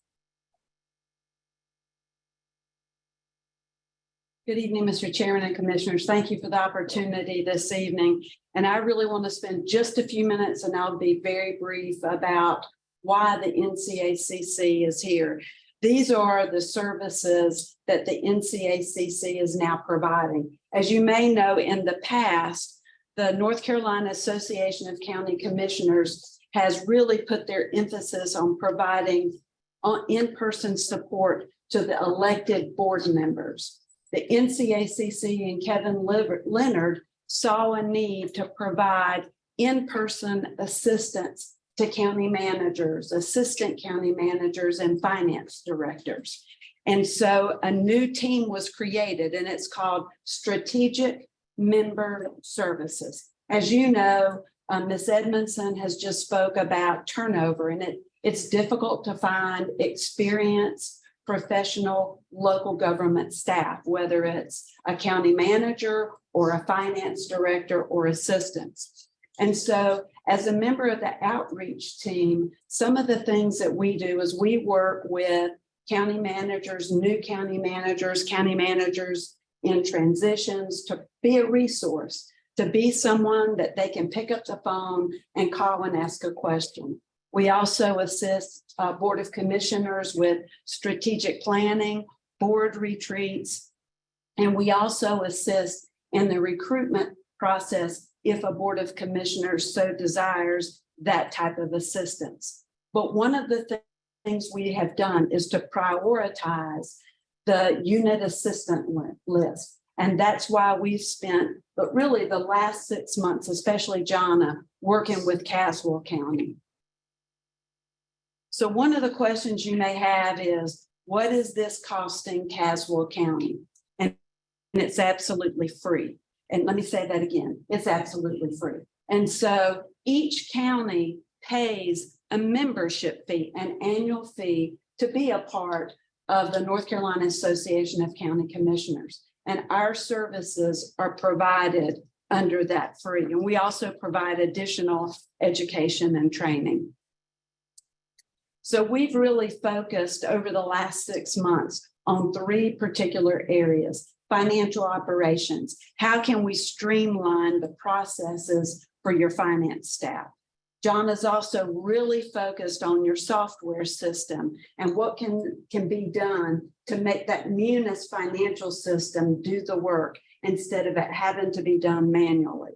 Good evening, Mr. Chairman and Commissioners. Thank you for the opportunity this evening. And I really want to spend just a few minutes, and I'll be very brief, about why the NCACC is here. These are the services that the NCACC is now providing. As you may know, in the past, the North Carolina Association of County Commissioners has really put their emphasis on providing in-person support to the elected board members. The NCACC and Kevin Leonard saw a need to provide in-person assistance to county managers, assistant county managers, and finance directors. And so a new team was created, and it's called Strategic Member Services. As you know, Ms. Edmondson has just spoke about turnover, and it's difficult to find experienced professional local government staff, whether it's a county manager or a finance director or assistants. And so as a member of the outreach team, some of the things that we do is we work with county managers, new county managers in transitions, to be a resource, to be someone that they can pick up the phone and call and ask a question. We also assist Board of Commissioners with strategic planning, board retreats, and we also assist in the recruitment process if a Board of Commissioners so desires that type of assistance. But one of the things we have done is to prioritize the unit assistant list. And that's why we've spent, but really the last 6 months, especially Jonna, working with Caswell County. So one of the questions you may have is, what is this costing Caswell County? And it's absolutely free. And let me say that again, it's absolutely free. And so each county pays a membership fee, an annual fee, to be a part of the North Carolina Association of County Commissioners. And our services are provided under that free. And we also provide additional education and training. So we've really focused over the last 6 months on 3 particular areas: financial operations. How can we streamline the processes for your finance staff? John is also really focused on your software system and what can be done to make that Munis financial system do the work instead of it having to be done manually.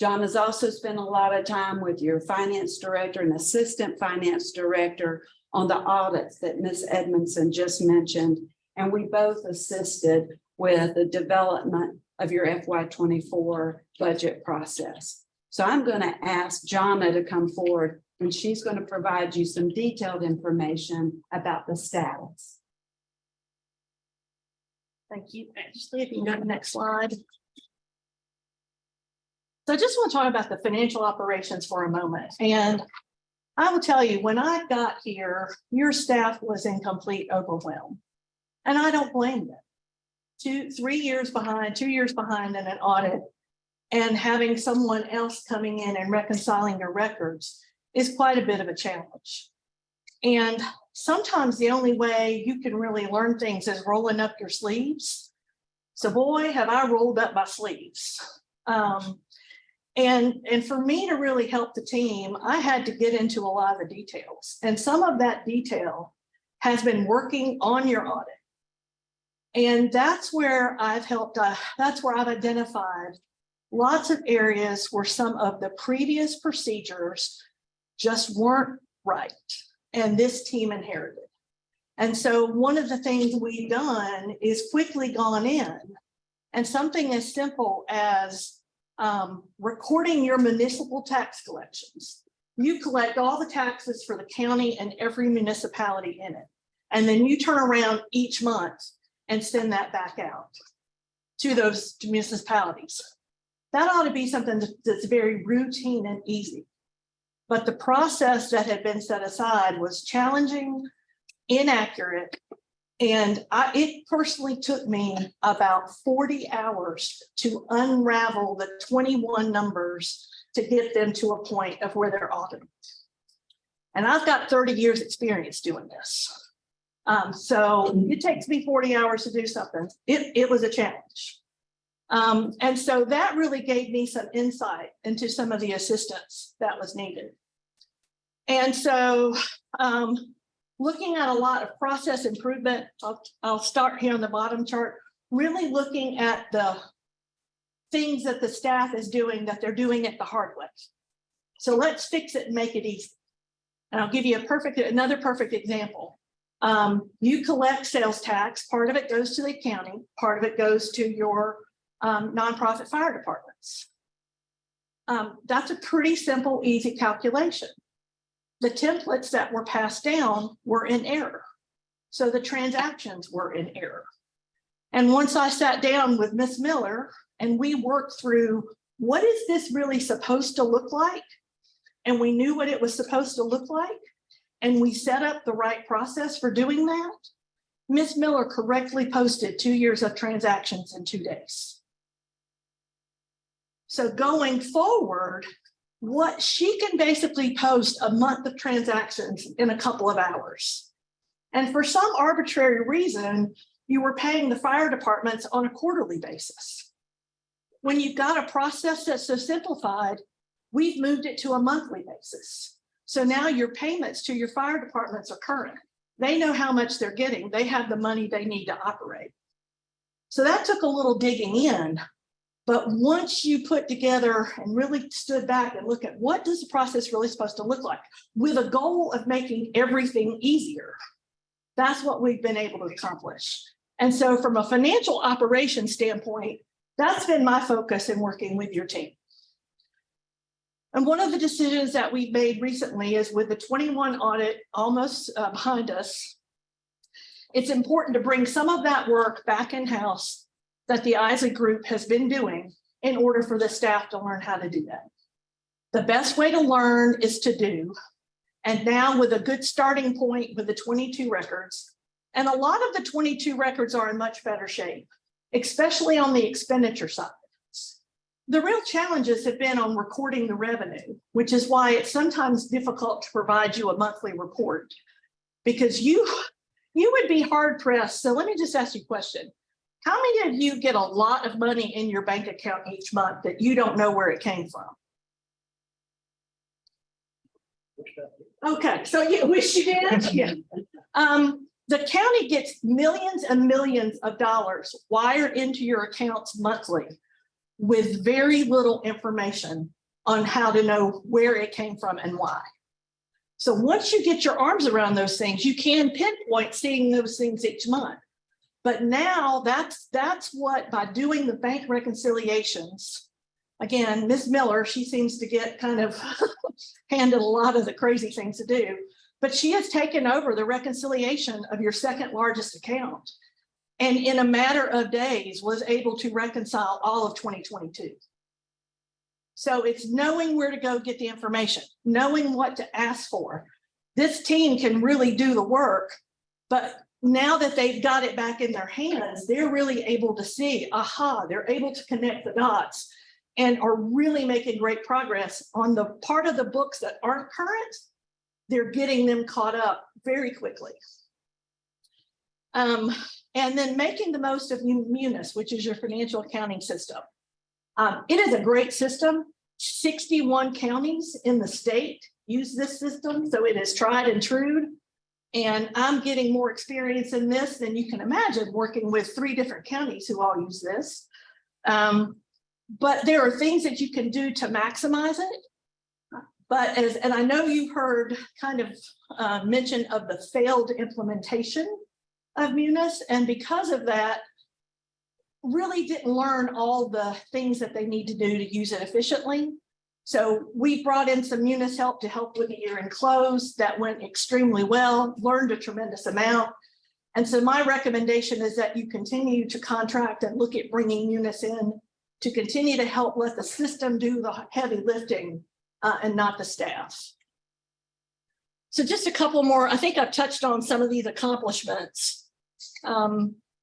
John has also spent a lot of time with your finance director and assistant finance director on the audits that Ms. Edmondson just mentioned. And we both assisted with the development of your FY24 budget process. So I'm going to ask Jonna to come forward, and she's going to provide you some detailed information about the status. Thank you. Ashley, if you can go to the next slide. So I just want to talk about the financial operations for a moment. And I will tell you, when I got here, your staff was in complete overwhelm. And I don't blame them. 3 years behind, 2 years behind in an audit, and having someone else coming in and reconciling your records is quite a bit of a challenge. And sometimes the only way you can really learn things is rolling up your sleeves. So boy, have I rolled up my sleeves. And for me to really help the team, I had to get into a lot of the details. And some of that detail has been working on your audit. And that's where I've helped, that's where I've identified lots of areas where some of the previous procedures just weren't right, and this team inherited. And so one of the things we've done is quickly gone in, and something as simple as recording your municipal tax collections. You collect all the taxes for the county and every municipality in it. And then you turn around each month and send that back out to those municipalities. That ought to be something that's very routine and easy. But the process that had been set aside was challenging, inaccurate, and it personally took me about 40 hours to unravel the 21 numbers to get them to a point of where they're audited. And I've got 30 years experience doing this. So it takes me 40 hours to do something. It was a challenge. And so that really gave me some insight into some of the assistance that was needed. And so looking at a lot of process improvement, I'll start here on the bottom chart, really looking at the things that the staff is doing, that they're doing it the hard way. So let's fix it and make it easy. And I'll give you another perfect example. You collect sales tax, part of it goes to the county, part of it goes to your nonprofit fire departments. That's a pretty simple, easy calculation. The templates that were passed down were in error. So the transactions were in error. And once I sat down with Ms. Miller and we worked through, what is this really supposed to look like? And we knew what it was supposed to look like. And we set up the right process for doing that. Ms. Miller correctly posted 2 years of transactions in 2 days. So going forward, what she can basically post a month of transactions in a couple of hours. And for some arbitrary reason, you were paying the fire departments on a quarterly basis. When you've got a process that's so simplified, we've moved it to a monthly basis. So now your payments to your fire departments are current. They know how much they're getting. They have the money they need to operate. So that took a little digging in. But once you put together and really stood back and look at what does the process really supposed to look like with a goal of making everything easier, that's what we've been able to accomplish. And so from a financial operations standpoint, that's been my focus in working with your team. And one of the decisions that we've made recently is with the 21 audit almost behind us, it's important to bring some of that work back in-house that the Isley Group has been doing in order for the staff to learn how to do that. The best way to learn is to do. And now with a good starting point with the 22 records, and a lot of the 22 records are in much better shape, especially on the expenditure side. The real challenges have been on recording the revenue, which is why it's sometimes difficult to provide you a monthly report, because you would be hard pressed. So let me just ask you a question. How many of you get a lot of money in your bank account each month that you don't know where it came from? Okay, so you wish you did? Yeah. The county gets millions and millions of dollars wired into your accounts monthly with very little information on how to know where it came from and why. So once you get your arms around those things, you can pinpoint seeing those things each month. But now that's what, by doing the bank reconciliations, again, Ms. Miller, she seems to get kind of handed a lot of the crazy things to do, but she has taken over the reconciliation of your second largest account. And in a matter of days was able to reconcile all of 2022. So it's knowing where to go get the information, knowing what to ask for. This team can really do the work, but now that they've got it back in their hands, they're really able to see, aha, they're able to connect the dots and are really making great progress on the part of the books that aren't current. They're getting them caught up very quickly. And then making the most of Munis, which is your financial accounting system. It is a great system. 61 counties in the state use this system, so it is tried and true. And I'm getting more experience in this than you can imagine, working with 3 different counties who all use this. But there are things that you can do to maximize it. But and I know you heard kind of mention of the failed implementation of Munis, and because of that, really didn't learn all the things that they need to do to use it efficiently. So we brought in some Munis help to help with the year-end close. That went extremely well, learned a tremendous amount. And so my recommendation is that you continue to contract and look at bringing Munis in to continue to help let the system do the heavy lifting and not the staff. So just a couple more. I think I've touched on some of these accomplishments.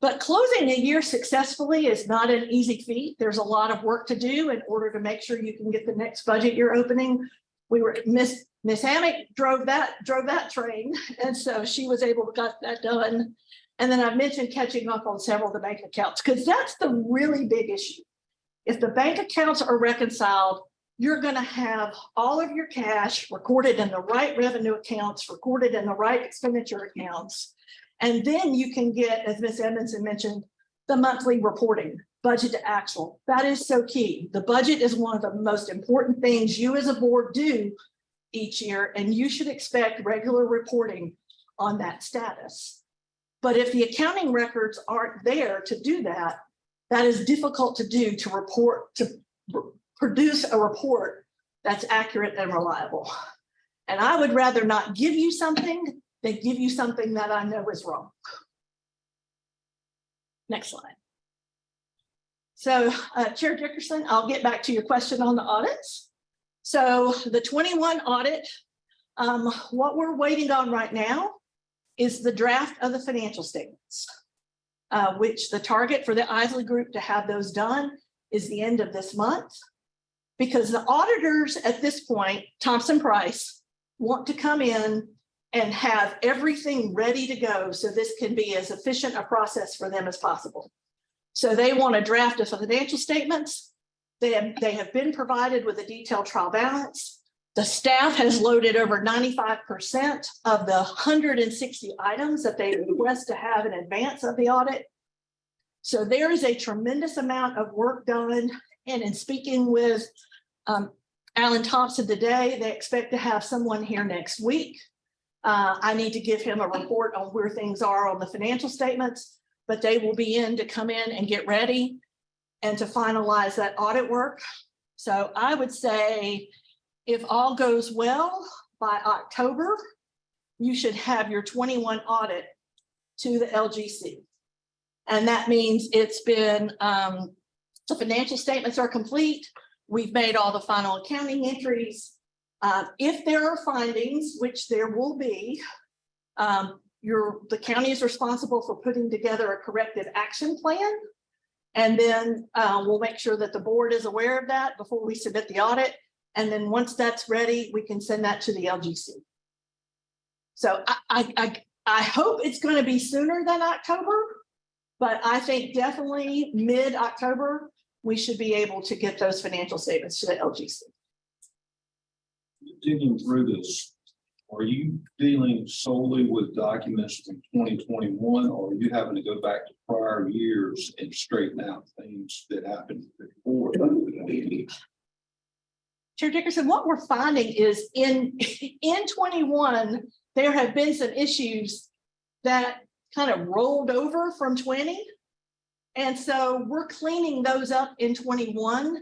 But closing a year successfully is not an easy feat. There's a lot of work to do in order to make sure you can get the next budget you're opening. Miss Amick drove that train, and so she was able to get that done. And then I mentioned catching up on several of the bank accounts, because that's the really big issue. If the bank accounts are reconciled, you're going to have all of your cash recorded in the right revenue accounts, recorded in the right expenditure accounts. And then you can get, as Ms. Edmondson mentioned, the monthly reporting, budget to actual. That is so key. The budget is one of the most important things you as a board do each year, and you should expect regular reporting on that status. But if the accounting records aren't there to do that, that is difficult to do, to produce a report that's accurate and reliable. And I would rather not give you something than give you something that I know is wrong. Next slide. So Chair Dickerson, I'll get back to your question on the audits. So the 21 audit, what we're waiting on right now is the draft of the financial statements, which the target for the Isley Group to have those done is the end of this month, because the auditors at this point, Thompson Price, want to come in and have everything ready to go so this can be as efficient a process for them as possible. So they want a draft of financial statements. They have been provided with a detailed trial balance. The staff has loaded over 95% of the 160 items that they request to have in advance of the audit. So there is a tremendous amount of work done. And in speaking with Alan Thompson today, they expect to have someone here next week. I need to give him a report on where things are on the financial statements, but they will be in to come in and get ready and to finalize that audit work. So I would say, if all goes well, by October, you should have your 21 audit to the LGC. And that means it's been, the financial statements are complete. We've made all the final accounting entries. If there are findings, which there will be, the county is responsible for putting together a corrective action plan. And then we'll make sure that the board is aware of that before we submit the audit. And then once that's ready, we can send that to the LGC. So I hope it's going to be sooner than October, but I think definitely mid-October, we should be able to get those financial statements to the LGC. Digging through this, are you dealing solely with documents from 2021, or are you having to go back to prior years and straighten out things that happened before? Chair Dickerson, what we're finding is in 21, there have been some issues that kind of rolled over from 20. And so we're cleaning those up in 21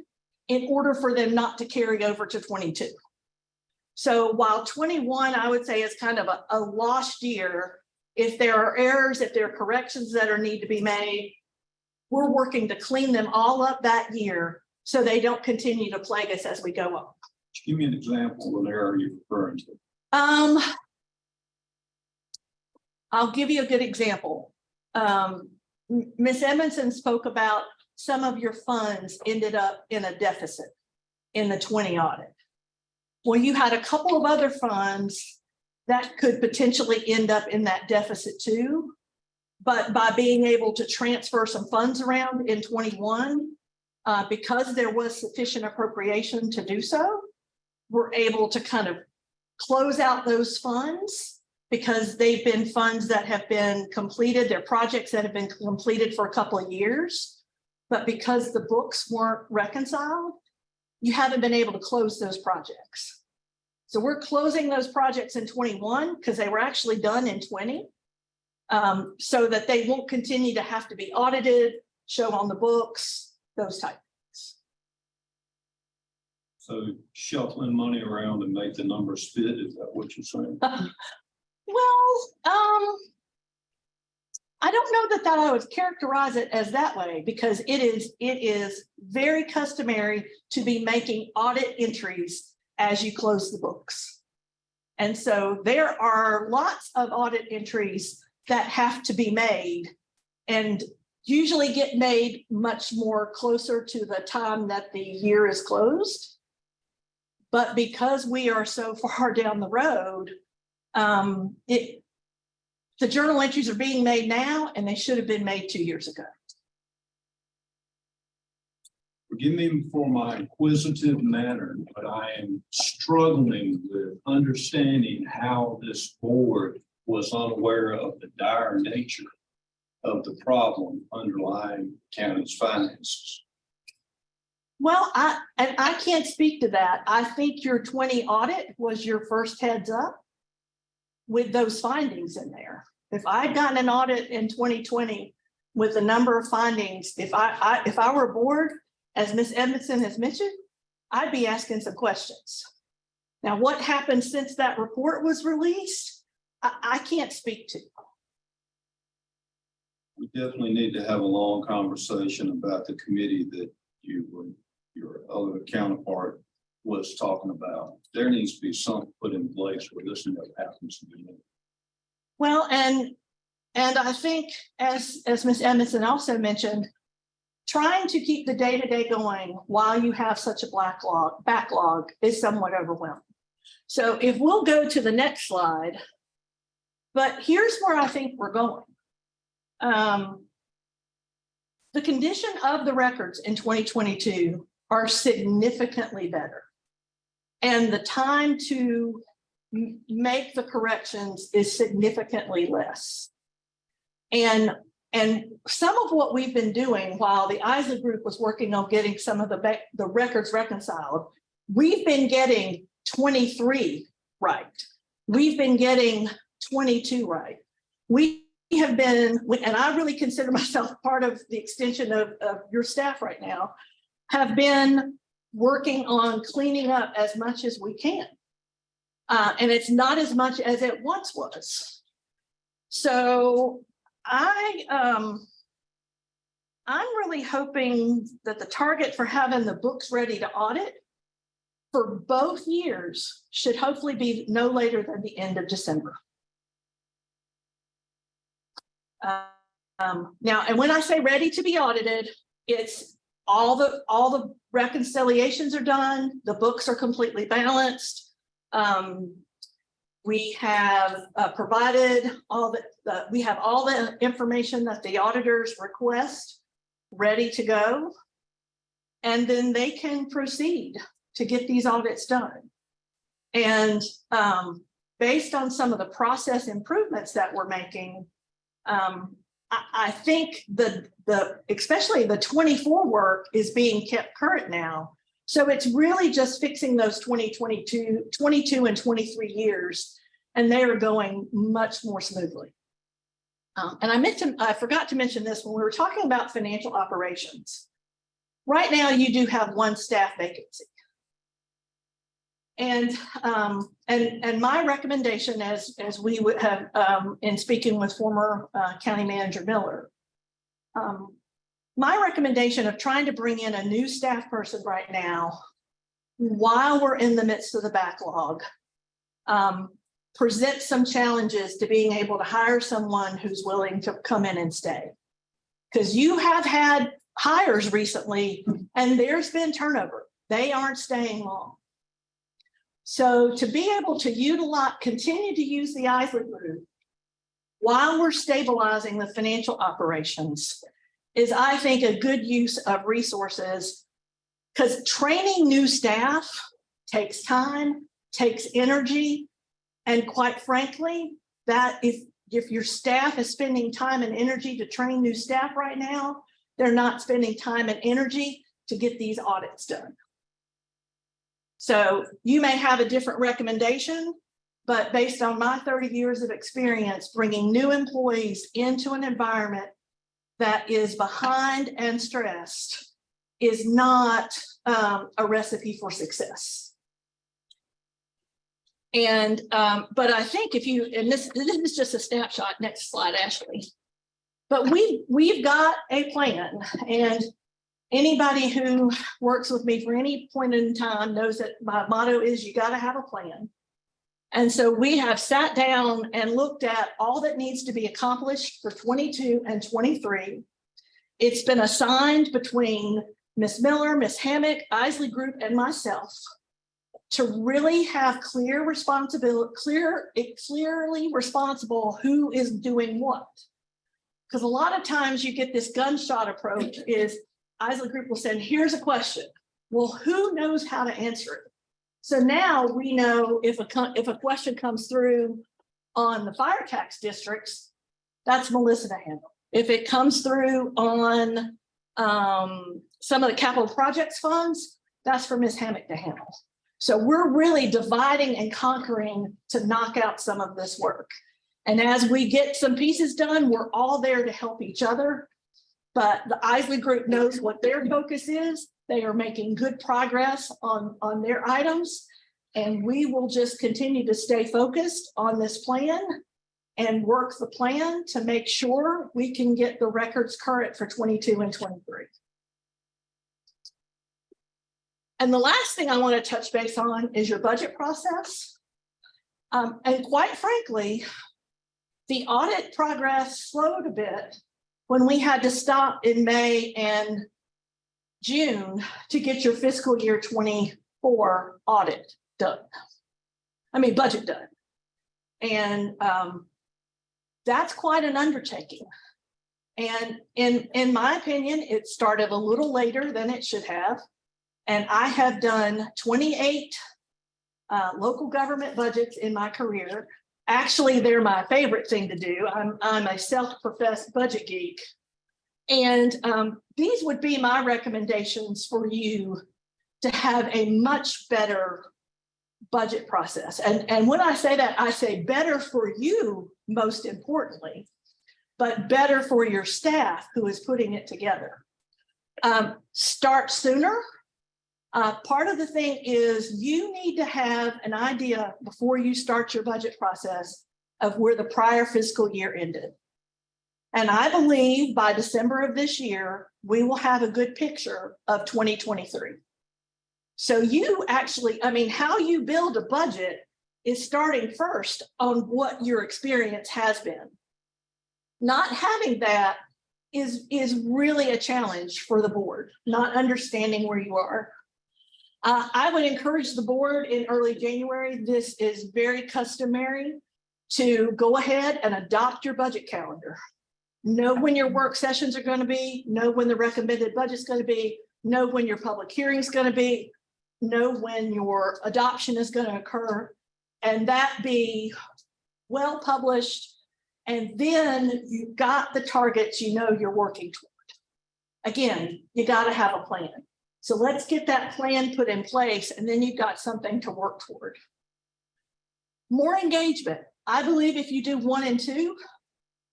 in order for them not to carry over to 22. So while 21, I would say, is kind of a lost year, if there are errors, if there are corrections that need to be made, we're working to clean them all up that year so they don't continue to plague us as we go on. Give me an example of an error you're referring to. I'll give you a good example. Ms. Edmondson spoke about some of your funds ended up in a deficit in the 20 audit. Well, you had a couple of other funds that could potentially end up in that deficit too. But by being able to transfer some funds around in 21, because there was sufficient appropriation to do so, we're able to kind of close out those funds because they've been funds that have been completed. They're projects that have been completed for a couple of years. but because the books weren't reconciled, you haven't been able to close those projects. So we're closing those projects in 21 because they were actually done in 20. So that they won't continue to have to be audited, show on the books, those type. So shuffling money around and make the numbers fit, is that what you're saying? Well, I don't know that I would characterize it as that way, because it is very customary to be making audit entries as you close the books. And so there are lots of audit entries that have to be made and usually get made much more closer to the time that the year is closed. But because we are so far down the road, the journal entries are being made now, and they should have been made 2 years ago. Forgive me for my inquisitive manner, but I am struggling with understanding how this board was unaware of the dire nature of the problem underlying county's finances. Well, I can't speak to that. I think your 20 audit was your first heads up with those findings in there. If I'd gotten an audit in 2020 with a number of findings, if I were board, as Ms. Edmondson has mentioned, I'd be asking some questions. Now, what happened since that report was released, I can't speak to. We definitely need to have a long conversation about the committee that your other counterpart was talking about. There needs to be something put in place where this never happens again. Well, and I think as Ms. Edmondson also mentioned, trying to keep the day-to-day going while you have such a backlog is somewhat overwhelming. So if we'll go to the next slide, but here's where I think we're going. The condition of the records in 2022 are significantly better. And the time to make the corrections is significantly less. And some of what we've been doing while the Isley Group was working on getting some of the records reconciled, we've been getting 23 right. We've been getting 22 right. We have been, and I really consider myself part of the extension of your staff right now, have been working on cleaning up as much as we can. And it's not as much as it once was. So I'm really hoping that the target for having the books ready to audit for both years should hopefully be no later than the end of December. Now, and when I say ready to be audited, it's all the reconciliations are done, the books are completely balanced. We have provided we have all the information that the auditors request ready to go, and then they can proceed to get these audits done. And based on some of the process improvements that we're making, I think especially the 24 work is being kept current now. So it's really just fixing those 22 and 23 years, and they are going much more smoothly. And I forgot to mention this when we were talking about financial operations. Right now, you do have one staff vacancy. And my recommendation, as we would have in speaking with former County Manager Miller, my recommendation of trying to bring in a new staff person right now, while we're in the midst of the backlog, presents some challenges to being able to hire someone who's willing to come in and stay. Because you have had hires recently and there's been turnover. They aren't staying long. So to be able to continue to use the Isley Group while we're stabilizing the financial operations is, I think, a good use of resources, because training new staff takes time, takes energy, and quite frankly, that if your staff is spending time and energy to train new staff right now, they're not spending time and energy to get these audits done. So you may have a different recommendation, but based on my 30 years of experience, bringing new employees into an environment that is behind and stressed is not a recipe for success. And, but I think if you, and this is just a snapshot, next slide, Ashley. But we've got a plan, and anybody who works with me for any point in time knows that my motto is you got to have a plan. And so we have sat down and looked at all that needs to be accomplished for 22 and 23. It's been assigned between Ms. Miller, Ms. Hammock, Isley Group, and myself to really have clear responsibility, clearly responsible who is doing what. Because a lot of times you get this gunshot approach is Isley Group will send, here's a question. Well, who knows how to answer it? So now we know if a question comes through on the fire tax districts, that's Melissa to handle. If it comes through on some of the capital projects funds, that's for Ms. Hammock to handle. So we're really dividing and conquering to knock out some of this work. And as we get some pieces done, we're all there to help each other. But the Isley Group knows what their focus is. They are making good progress on their items. And we will just continue to stay focused on this plan and work the plan to make sure we can get the records current for 22 and 23. And the last thing I want to touch base on is your budget process. And quite frankly, the audit progress slowed a bit when we had to stop in May and June to get your fiscal year 24 audit done. I mean, budget done. And that's quite an undertaking. And in my opinion, it started a little later than it should have. And I have done 28 local government budgets in my career. Actually, they're my favorite thing to do. I'm a self-professed budget geek. And these would be my recommendations for you to have a much better budget process. And when I say that, I say better for you, most importantly, but better for your staff who is putting it together. Start sooner. Part of the thing is you need to have an idea before you start your budget process of where the prior fiscal year ended. And I believe by December of this year, we will have a good picture of 2023. So you actually, I mean, how you build a budget is starting first on what your experience has been. Not having that is really a challenge for the board, not understanding where you are. I would encourage the board in early January, this is very customary, to go ahead and adopt your budget calendar. Know when your work sessions are going to be, know when the recommended budget is going to be, know when your public hearing is going to be, know when your adoption is going to occur, and that be well published. And then you've got the targets you know you're working toward. Again, you got to have a plan. So let's get that plan put in place, and then you've got something to work toward. More engagement. I believe if you do 1 and 2,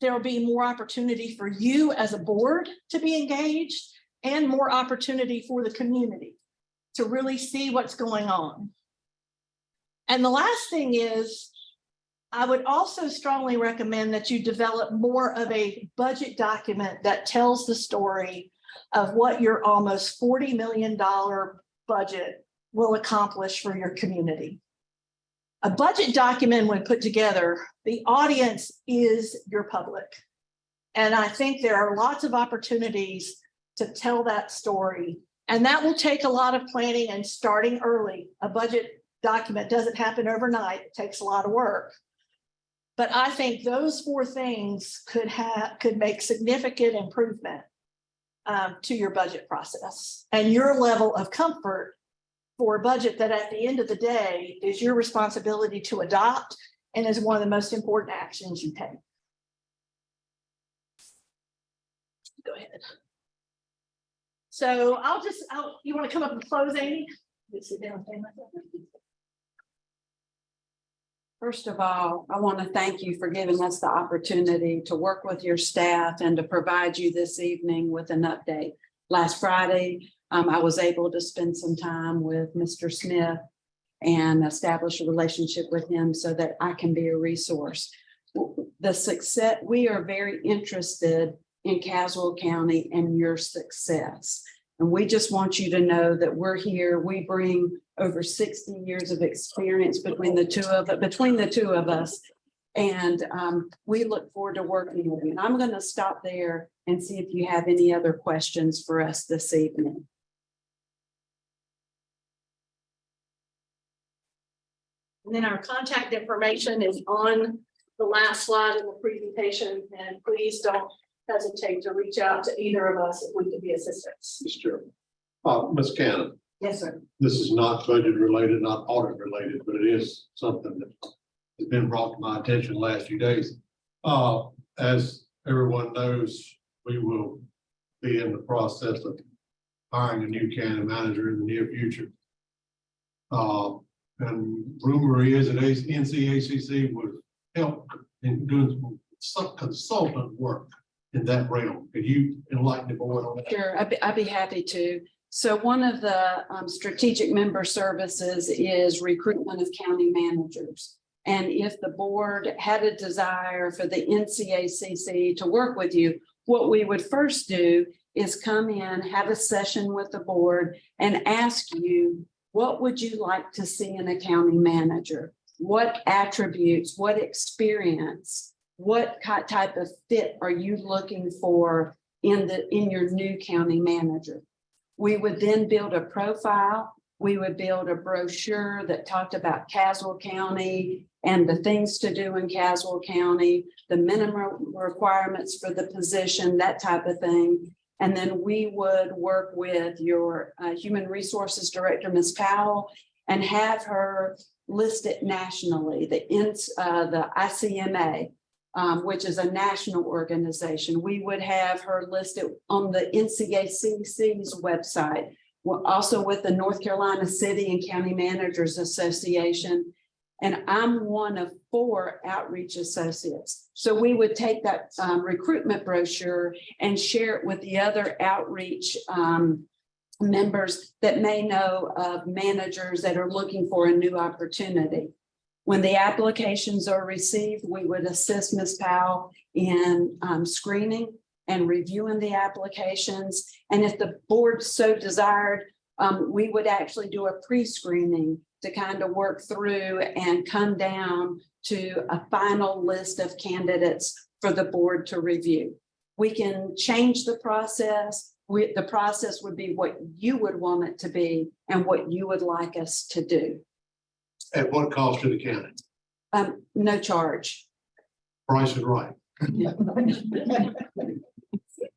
there will be more opportunity for you as a board to be engaged and more opportunity for the community to really see what's going on. And the last thing is, I would also strongly recommend that you develop more of a budget document that tells the story of what your almost $40 million budget will accomplish for your community. A budget document, when put together, the audience is your public. And I think there are lots of opportunities to tell that story. And that will take a lot of planning and starting early. A budget document doesn't happen overnight. It takes a lot of work. But I think those 4 things could make significant improvement to your budget process and your level of comfort for a budget that at the end of the day is your responsibility to adopt and is one of the most important actions you take. Go ahead. So you want to come up and close, Amy? Sit down. First of all, I want to thank you for giving us the opportunity to work with your staff and to provide you this evening with an update. Last Friday, I was able to spend some time with Mr. Smith and establish a relationship with him so that I can be a resource. The success, we are very interested in Caswell County and your success. And we just want you to know that we're here. We bring over 60 years of experience between the two of us. And we look forward to working with you. And I'm going to stop there and see if you have any other questions for us this evening. And then our contact information is on the last slide in the presentation, and please don't hesitate to reach out to either of us if we can be assistance. Mr. Chairman. Ms. Cannon, Yes, sir. this is not budget related, not audit related, but it is something that has been brought to my attention the last few days. As everyone knows, we will be in the process of hiring a new county manager in the near future. And rumor is that NCACC would help in doing some consultant work in that realm. Could you enlighten the board on that? Sure, I'd be happy to. So one of the strategic member services is recruitment of county managers. And if the board had a desire for the NCACC to work with you, what we would first do is come in, have a session with the board and ask you, what would you like to see in a county manager? What attributes, what experience, what type of fit are you looking for in your new county manager? We would then build a profile. We would build a brochure that talked about Caswell County and the things to do in Caswell County, the minimum requirements for the position, that type of thing. And then we would work with your Human Resources Director, Ms. Powell, and have her listed nationally, the ICMA, which is a national organization. We would have her listed on the NCACC's website. We're also with the North Carolina City and County Managers Association. And I'm one of 4 outreach associates. So we would take that recruitment brochure and share it with the other outreach members that may know of managers that are looking for a new opportunity. When the applications are received, we would assist Ms. Powell in screening and reviewing the applications. And if the board so desired, we would actually do a pre-screening to kind of work through and come down to a final list of candidates for the board to review. We can change the process. The process would be what you would want it to be and what you would like us to do. At what cost to the county? No charge. Price is right. Thank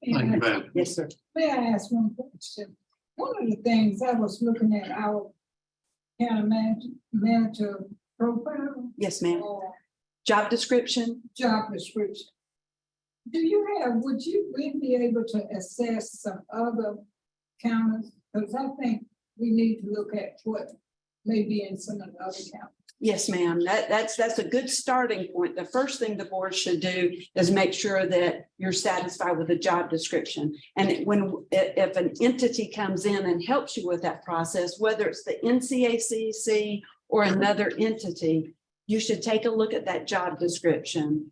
you, ma'am. Yes, sir. May I ask one question? One of the things I was looking at our county manager profile. Yes, ma'am. Job description. Job description. Would you be able to assess some other counties? Because I think we need to look at what may be in some of the other counties. Yes, ma'am. That's a good starting point. The first thing the board should do is make sure that you're satisfied with the job description. And if an entity comes in and helps you with that process, whether it's the NCACC or another entity, you should take a look at that job description.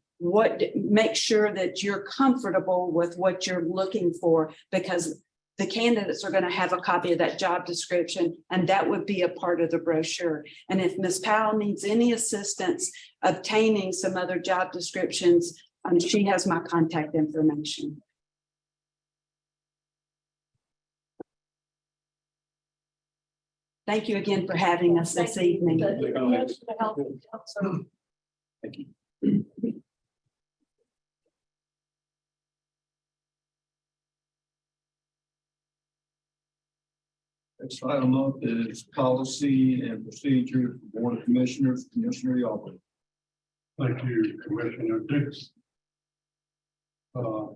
Make sure that you're comfortable with what you're looking for, because the candidates are going to have a copy of that job description, and that would be a part of the brochure. And if Ms. Powell needs any assistance obtaining some other job descriptions, she has my contact information. Thank you again for having us this evening. Thank you. Next item up is policy and procedure for Board of Commissioners, Commissioner Yarborough. Thank you, Commissioner Dix. I'm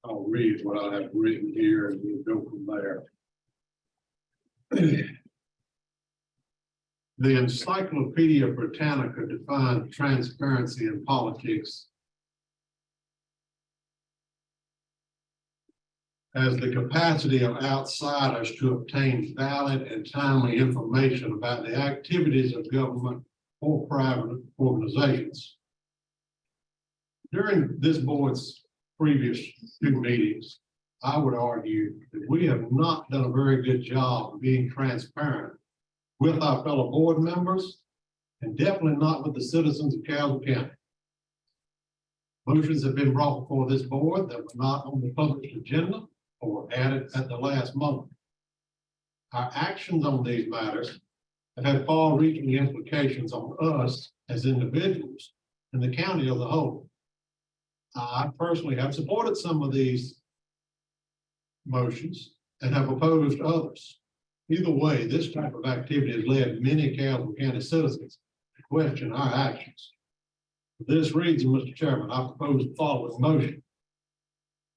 I'll read what I have written here and we'll go from there. The Encyclopedia Britannica defines transparency in politics as the capacity of outsiders to obtain valid and timely information about the activities of government or private organizations. During this board's previous two meetings, I would argue that we have not done a very good job of being transparent with our fellow board members and definitely not with the citizens of Castle County. Motions have been brought before this board that were not on the published agenda or were added at the last moment. Our actions on these matters have had far-reaching implications on us as individuals and the county as a whole. I personally have supported some of these motions and have opposed others. Either way, this type of activity has led many Castle County citizens to question our actions. For this reason, Mr. Chairman, I propose the following motion.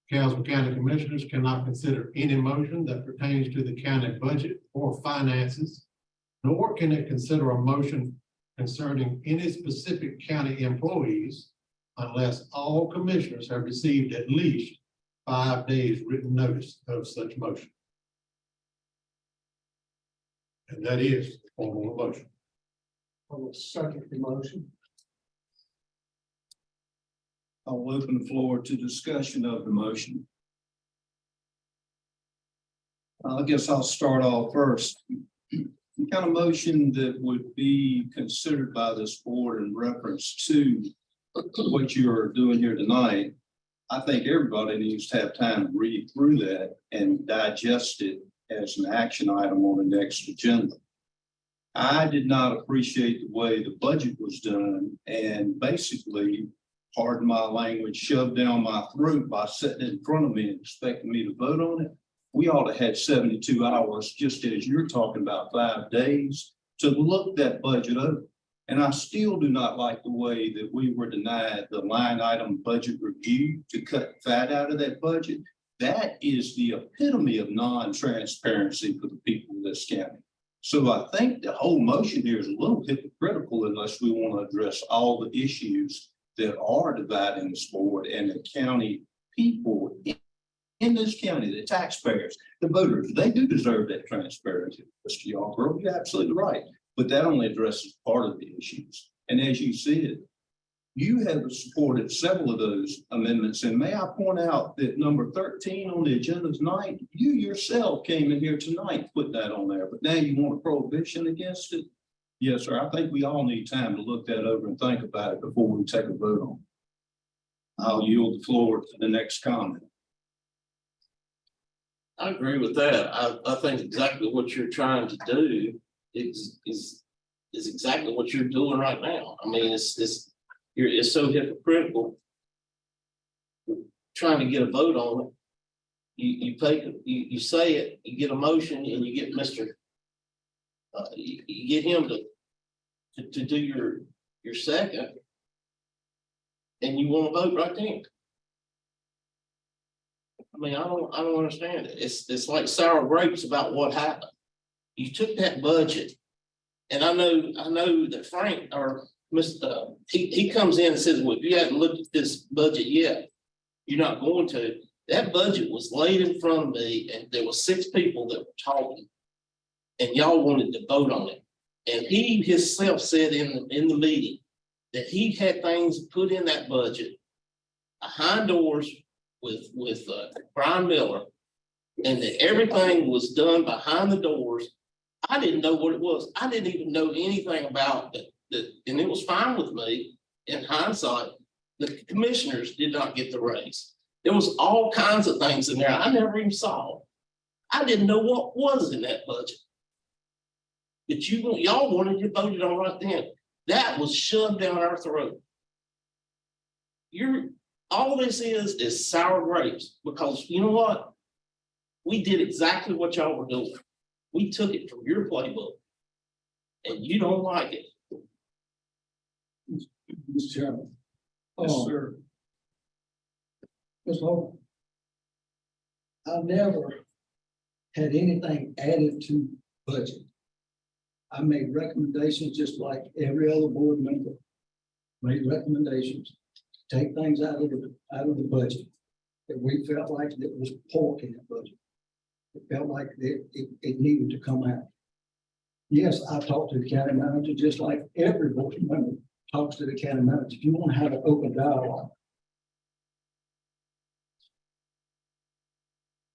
Castle County Commissioners cannot consider any motion that pertains to the county budget or finances, nor can it consider a motion concerning any specific county employees unless all commissioners have received at least 5 days written notice of such motion. And that is the formal motion. I will second the motion. I'll open the floor to discussion of the motion. I guess I'll start off first. The kind of motion that would be considered by this board in reference to what you're doing here tonight, I think everybody needs to have time to read through that and digest it as an action item on the next agenda. I did not appreciate the way the budget was done and basically, pardon my language, shoved down my throat by sitting in front of me and expecting me to vote on it. We ought to have 72 hours, just as you're talking about 5 days, to look that budget over. And I still do not like the way that we were denied the line item budget review to cut fat out of that budget. That is the epitome of non-transparency for the people of this county. So I think the whole motion here is a little hypocritical unless we want to address all the issues that are dividing this board and the county people in this county, the taxpayers, the voters. They do deserve that transparency. Mr. Yarborough, you're absolutely right. But that only addresses part of the issues. And as you said, you have supported several of those amendments. And may I point out that number 13 on the agenda tonight, you yourself came in here tonight, put that on there, but now you want a prohibition against it? Yes, sir. I think we all need time to look that over and think about it before we take a vote on it. I'll yield the floor to the next comment. I agree with that. I think exactly what you're trying to do is exactly what you're doing right now. I mean, it's so hypocritical trying to get a vote on it. You say it, you get a motion, and you get Mr. You get him to do your second, and you want to vote right then. I mean, I don't understand it. It's like sour grapes about what happened. You took that budget, and I know that Frank or Mr. He comes in and says, well, if you haven't looked at this budget yet, you're not going to. That budget was laid in front of me, and there were 6 people that were talking, and y'all wanted to vote on it. And he himself said in the meeting that he had things put in that budget behind doors with Brian Miller, and that everything was done behind the doors. I didn't know what it was. I didn't even know anything about it. And it was fine with me in hindsight. The commissioners did not get the raise. There was all kinds of things in there I never even saw. I didn't know what was in that budget. But y'all wanted to vote it on right then. That was shoved down our throat. All this is sour grapes, because you know what? We did exactly what y'all were doing. We took it from your playbook, and you don't like it. Mr. Chairman. Yes, sir. Ms. Hope, I never had anything added to budget. I made recommendations just like every other board member. Made recommendations, to take things out of the budget that we felt like that was pork in the budget. It felt like it needed to come out. Yes, I talked to the county manager just like every board member talks to the county manager. If you want to have an open dialogue.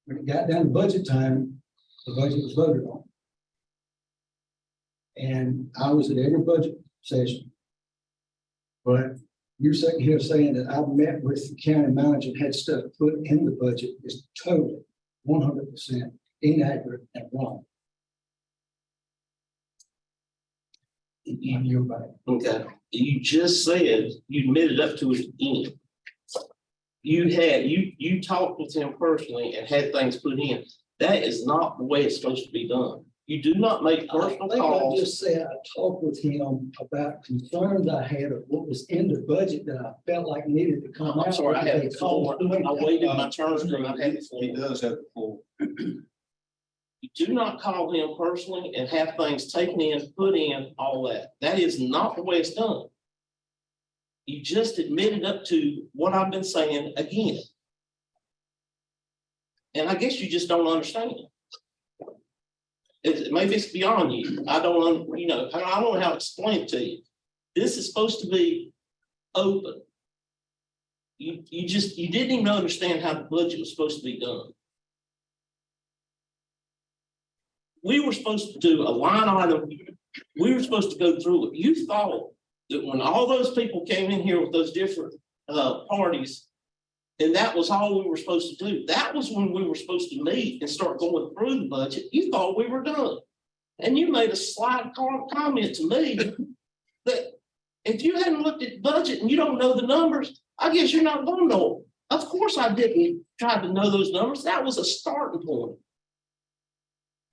When it got down to budget time, the budget was voted on. And I was at every budget session. But you're sitting here saying that I've met with the county manager and had stuff put in the budget is totally 100% inaccurate and wrong. And you're back. Okay, you just said you admitted up to it again. You talked with him personally and had things put in. That is not the way it's supposed to be done. You do not make personal I calls. just said I talked with him about concerns I had of what was in the budget that I felt like needed to come out. I'm sorry, I had They the floor. called me. I waited my turn and I had the He floor. does have the floor. You do not call him personally and have things taken in, put in, all that. That is not the way it's done. You just admitted up to what I've been saying again. And I guess you just don't understand. Maybe it's beyond you. I don't know how to explain it to you. This is supposed to be open. You didn't even understand how the budget was supposed to be done. We were supposed to do a line item. We were supposed to go through it. You thought that when all those people came in here with those different parties, and that was all we were supposed to do. That was when we were supposed to meet and start going through the budget. You thought we were done. And you made a slight comment to me that if you hadn't looked at the budget and you don't know the numbers, I guess you're not going to know. Of course I didn't try to know those numbers. That was a starting point.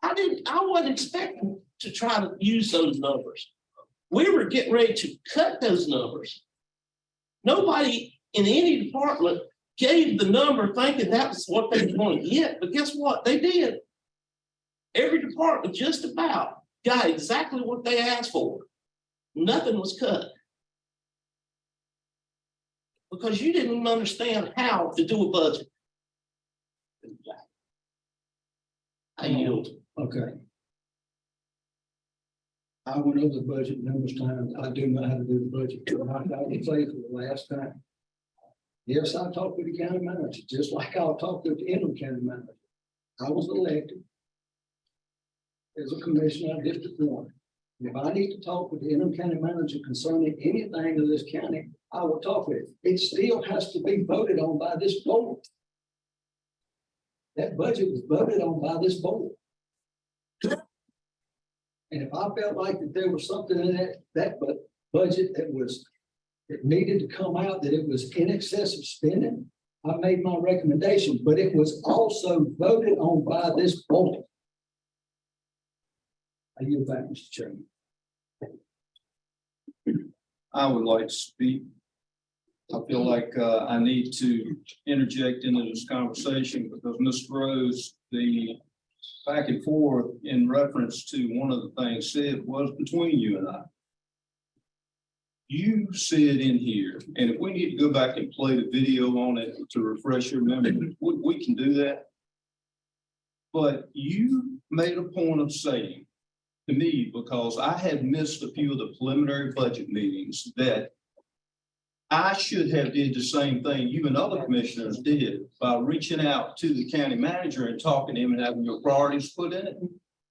I wasn't expecting to try to use those numbers. We were getting ready to cut those numbers. Nobody in any department gave the number thinking that was what they were going to get, but guess what? They did. Every department just about got exactly what they asked for. Nothing was cut. Because you didn't even understand how to do a budget. I yield. Okay. I went over the budget numerous times. I do know how to do the budget. I can say for the last time. Yes, I talked with the county manager, just like I'll talk with the interim county manager. I was elected as a commissioner of District 1. If I need to talk with the interim county manager concerning anything of this county, I will talk with him. It still has to be voted on by this board. That budget was voted on by this board. And if I felt like that there was something in that budget that needed to come out, that it was in excess of spending, I made my recommendation, but it was also voted on by this board. I yield back, Mr. Chairman. I would like to speak. I feel like I need to interject into this conversation because Mr. Rose, the back and forth in reference to one of the things said was between you and I. You said in here, and if we need to go back and play the video on it to refresh your memory, we can do that. But you made a point of saying to me, because I had missed a few of the preliminary budget meetings, that I should have did the same thing you and other commissioners did by reaching out to the county manager and talking to him and having your priorities put in it.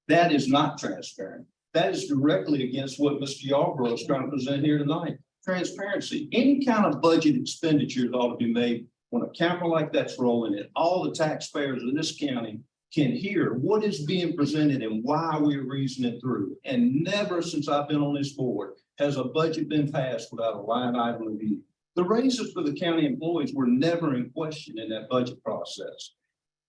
That is not transparent. That is directly against what Mr. Yarborough is trying to present here tonight. Transparency. Any kind of budget expenditures ought to be made when a camera like that's rolling in. All the taxpayers in this county can hear what is being presented and why we're reasoning through. And never since I've been on this board has a budget been passed without a line item review. The raises for the county employees were never in question in that budget process.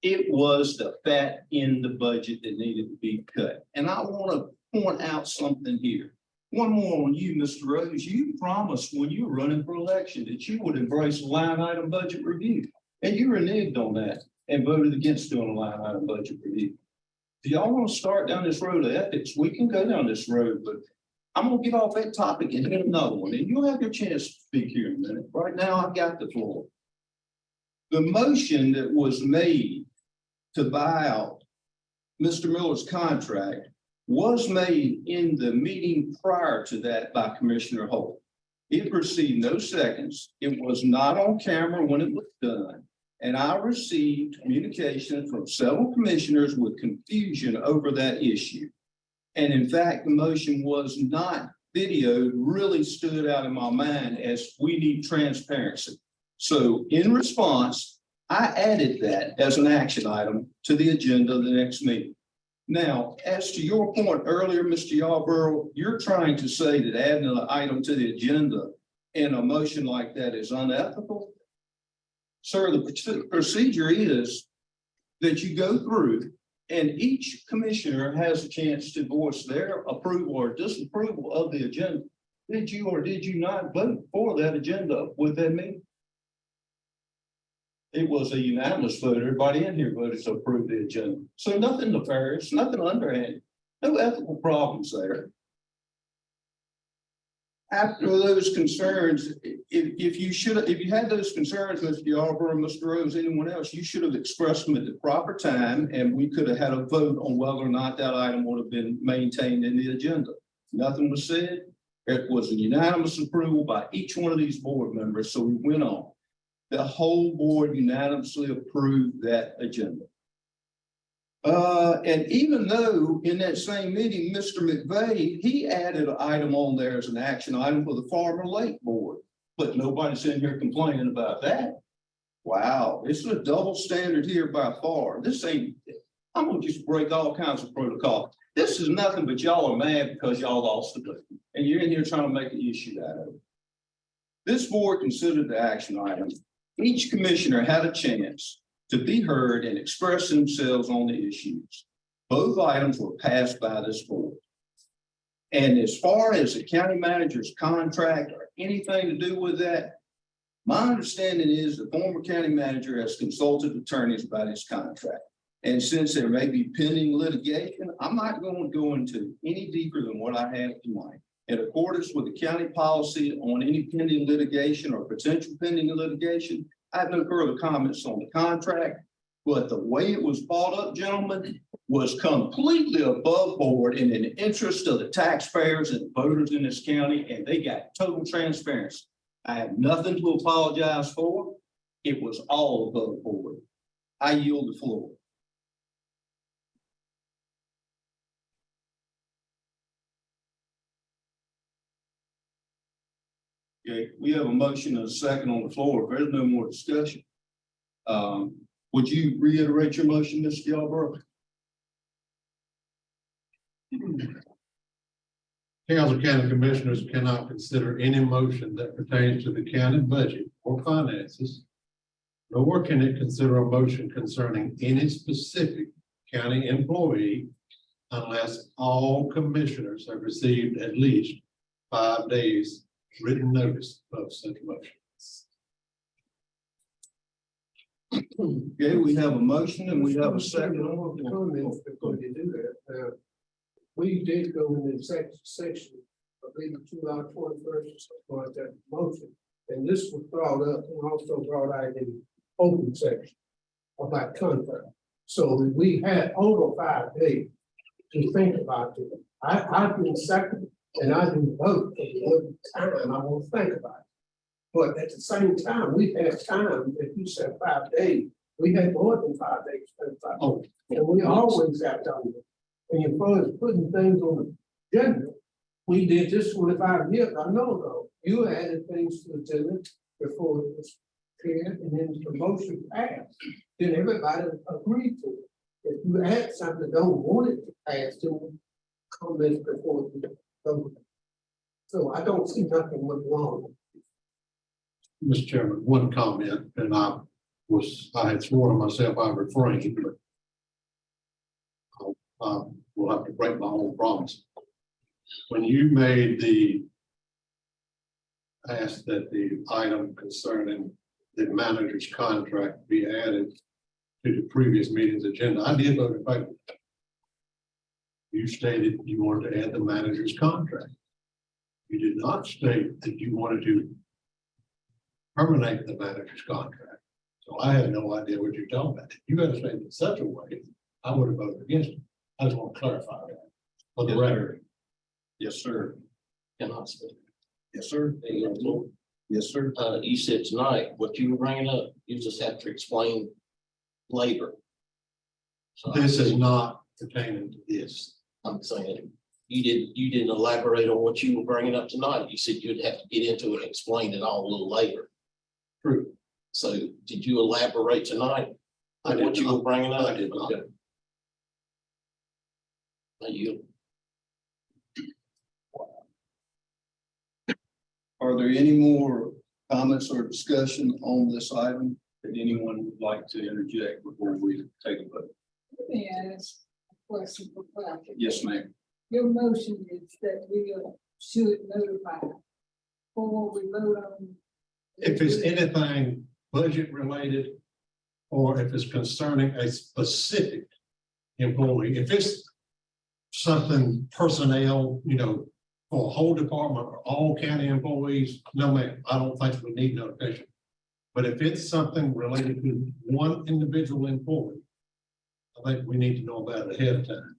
It was the fat in the budget that needed to be cut. And I want to point out something here. One more on you, Mr. Rose. You promised when you were running for election that you would embrace a line item budget review. And you reneged on that. and voted against doing a line item budget review. Do y'all want to start down this road of ethics? We can go down this road, but I'm gonna get off that topic and hit another one, and you'll have your chance to speak here in a minute. Right now, I've got the floor. The motion that was made to buy out Mr. Miller's contract was made in the meeting prior to that by Commissioner Holt. It received no seconds. It was not on camera when it was done. And I received communication from several commissioners with confusion over that issue. And in fact, the motion was not videoed, really stood out in my mind as we need transparency. So in response, I added that as an action item to the agenda of the next meeting. Now, as to your point earlier, Mr. Yarborough, you're trying to say that adding an item to the agenda in a motion like that is unethical? Sir, the procedure is that you go through and each commissioner has a chance to voice their approval or disapproval of the agenda. Did you or did you not vote for that agenda with that meeting? It was a unanimous vote. Everybody in here voted to approve the agenda. So nothing nefarious, nothing underhand, no ethical problems there. After those concerns, if you had those concerns, Mr. Yarborough, Mr. Rose, anyone else, you should have expressed them at the proper time, and we could have had a vote on whether or not that item would have been maintained in the agenda. Nothing was said. It was a unanimous approval by each one of these board members, so we went on. The whole board unanimously approved that agenda. And even though in that same meeting, Mr. McVeigh, he added an item on there as an action item for the Farmer Lake Board, but nobody's in here complaining about that. Wow, it's a double standard here by far. This ain't, I'm gonna just break all kinds of protocol. This is nothing but y'all are mad because y'all lost the vote, and you're in here trying to make an issue out of it. This board considered the action item. Each commissioner had a chance to be heard and express themselves on the issues. Both items were passed by this board. And as far as the county manager's contract or anything to do with that, my understanding is the former county manager has consulted attorneys about his contract. And since there may be pending litigation, I'm not going to go into any deeper than what I have tonight. In accordance with the county policy on any pending litigation or potential pending litigation, I have no further comments on the contract, but the way it was brought up, gentlemen, was completely above board and in the interest of the taxpayers and voters in this county, and they got total transparency. I have nothing to apologize for. It was all above board. I yield the floor. Okay, we have a motion and a second on the floor. If there's no more discussion, would you reiterate your motion, Mr. Yarborough? Council County Commissioners cannot consider any motion that pertains to the county budget or finances, nor can it consider a motion concerning any specific county employee unless all commissioners have received at least 5 days written notice of such motion. Okay, we have a motion and we have a second. Comments before you do that. We did go in the section, I believe, 21st or something like that motion. And this was brought up and also brought out in open section about contract. So we had over 5 days to think about it. I didn't second and I didn't vote for the time I want to think about it. But at the same time, we had time, if you said 5 days, we had more than 5 days to think about it. Oh. And we always got done with it. And as far as putting things on the agenda, we did this 25 years, I know though. You added things to the agenda before it was clear, and then the motion passed. Then everybody agreed to it. If you add something, don't want it to pass, then comment before you vote. So I don't see nothing went wrong. Mr. Chairman, one comment, and I had sworn to myself I refrained, but will have to break my own promise. When you made the ask that the item concerning the manager's contract be added to the previous meeting's agenda. I did vote in favor. You stated you wanted to add the manager's contract. You did not state that you wanted to terminate the manager's contract. So I had no idea what you're talking about. If you had stated it in such a way, I would have voted against it. I just want to clarify that for the record. Yes, sir. Can I speak? Yes, sir. Yes, sir. You said tonight, what you were bringing up, you just have to explain later. So This is not pertaining to this. I'm saying, you didn't elaborate on what you were bringing up tonight. You said you'd have to get into it and explain it all a little later. True. So did you elaborate tonight I on did what you not. were bringing up? I did not. Okay. Now you, Are there any more comments or discussion on this item that anyone would like to interject before we take a vote? Let me ask a question for clarification. Yes, ma'am. Your motion is that we should notify before we vote on. If it's anything budget related, or if it's concerning a specific employee, if it's something personnel, for a whole department or all county employees, no ma'am, I don't think we need notification. But if it's something related to one individual employee, I think we need to know about it ahead of time.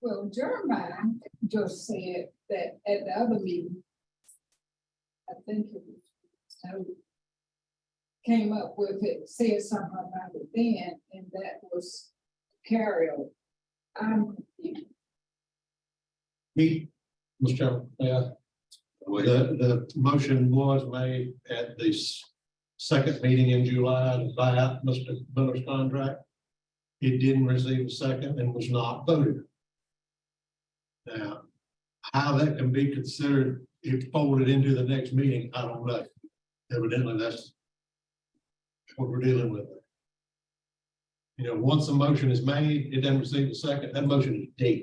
Well, Jeremiah just said that at the other meeting, I think it was, came up with it, said something about it then, and that was carryover. I'm confused. Mr. Chairman, the motion was made at the second meeting in July to buy out Mr. Miller's contract. It didn't receive a second and was not voted. Now, how that can be considered if folded into the next meeting, I don't know. Evidently, that's what we're dealing with. Once a motion is made, it doesn't receive a second, that motion is dead.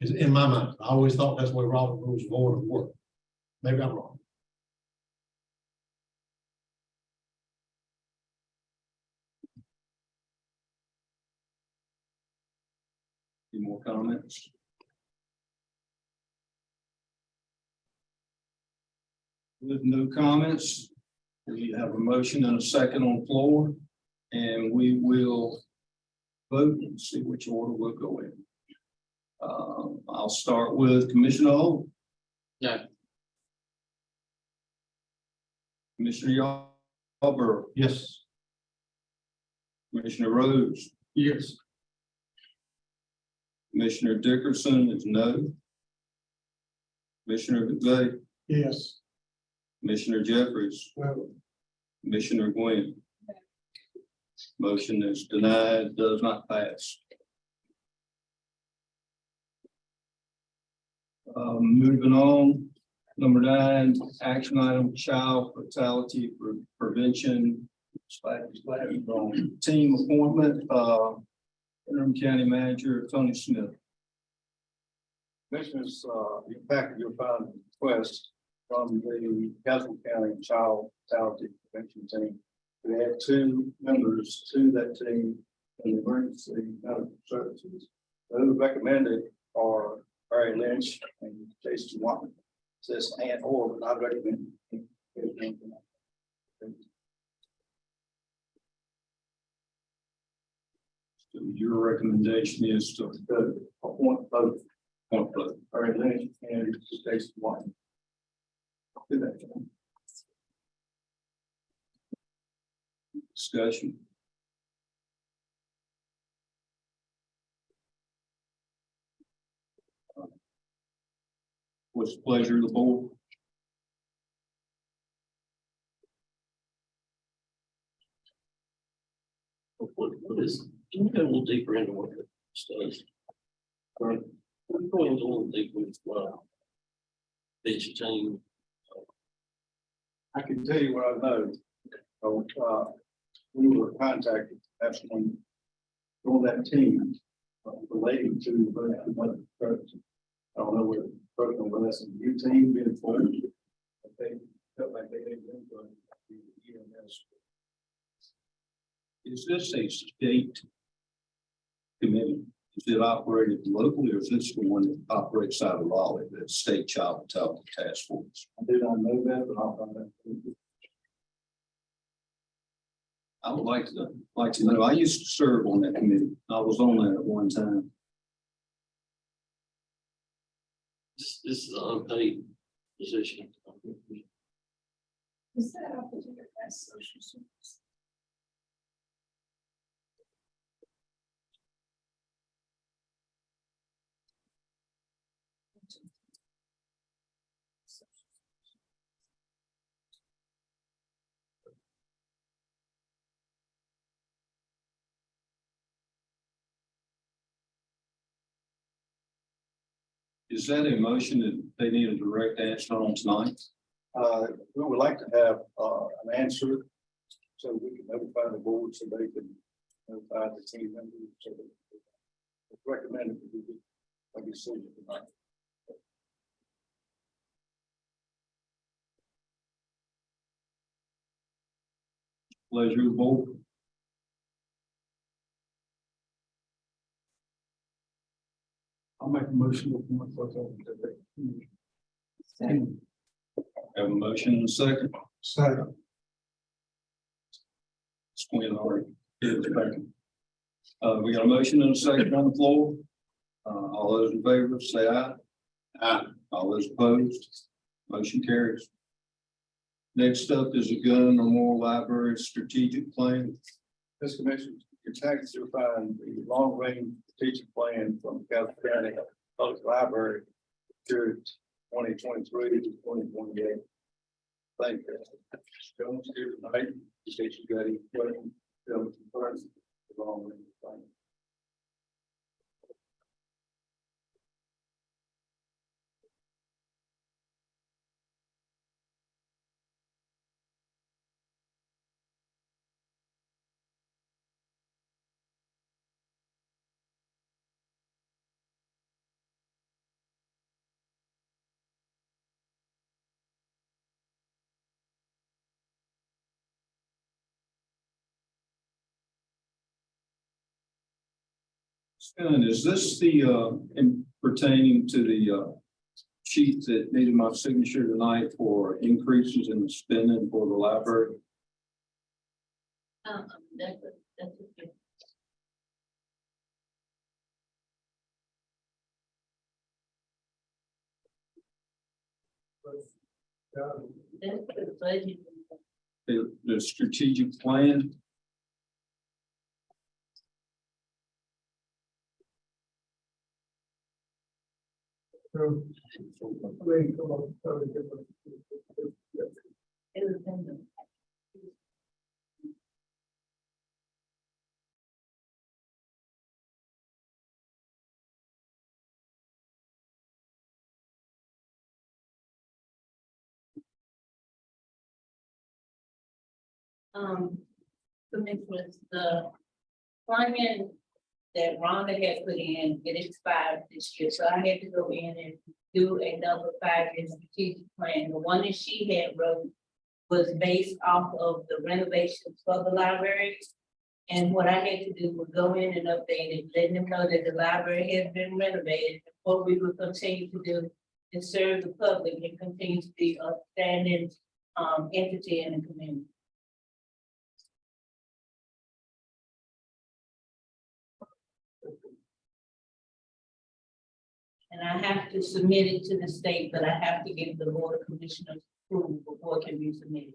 Is in my mind. I always thought that's where Robert Rules of Order worked. Maybe I'm wrong. Any more comments? With no comments, we have a motion and a second on the floor, and we will vote and see which order we'll go in. I'll start with Commissioner Holt. No. Commissioner Yarborough. Yes. Commissioner Rhodes. Yes. Commissioner Dickerson is no. Commissioner McVeigh. Yes. Commissioner Jeffries. Well, Commissioner Gwynn. Motion is denied, does not pass. Moving on, number 9, action item, child fatality prevention. Team appointment, interim county manager Tony Smith. Commissioners, in fact, you'll find a request from the Castle County Child Fatality Prevention Team. We had 2 members to that team in emergency medical services. Those recommended are Barry Lynch and Jason Watson. Says and or, but I recommend. So your recommendation is to Appoint both appoint both. Barry Lynch and Jason Watson. Do that. Discussion. What's the pleasure of the board? what is, can you go a little deeper into what it does? Or go into a little deeper with, vegetation. I can tell you what I know. We were contacted, that's when on that team relating to the person. I don't know whether the person was in the new team being formed. But they felt like they didn't go to the EMS. Is this a state committee? Is it operated locally or is this the one that operates out of Raleigh, the State Child Mentality Task Force? I do not know that, but I'll find out. I would like to know. I used to serve on that committee. I was on that at one time. This is an unpaid position. Is that up to your best social service? Is that a motion that they need a direct answer on tonight? We would like to have, an answer so we can notify the board so they can notify the team members. So that it's recommended that we make a decision tonight. Pleasure of the board. I'll make a motion. Have a motion and a second. Second. Quinn already did the second. We got a motion and a second on the floor. All those in favor say aye. Aye. All those opposed, motion carries. Next up is a gun or more library strategic plan. This commission, your taxes will find the long range strategic plan from Castle County Public Library period 2023 to 2028. Thank you. Jones here tonight, in case you got any questions, concerns, the long range plan. And is this the pertaining to the sheet that needed my signature tonight for increases in the spending for the library? That's okay. That's the budget. The strategic plan? Commissioners, the plan that Rhonda had put in, it expired this year, so I had to go in and do another 5-year strategic plan. The one that she had wrote was based off of the renovations for the library. And what I had to do was go in and update it, letting them know that the library has been renovated. What we will continue to do is serve the public and continue to be a standing entity in the community. And I have to submit it to the state, but I have to get the board of commissioners approval before it can be submitted.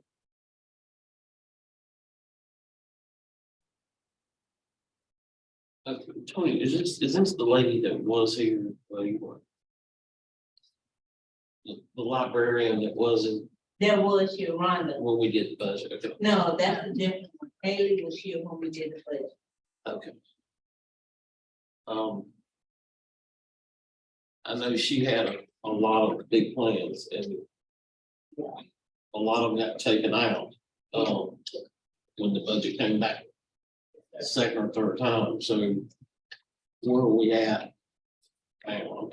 Tony, is this the lady that was here? The librarian that wasn't There was your Rhonda. when we did the budget? Okay. No, that's a different one. Haley was here when we did the budget. Okay. I know she had a lot of big plans and a lot of them got taken out when the budget came back second or third time. So where are we at now?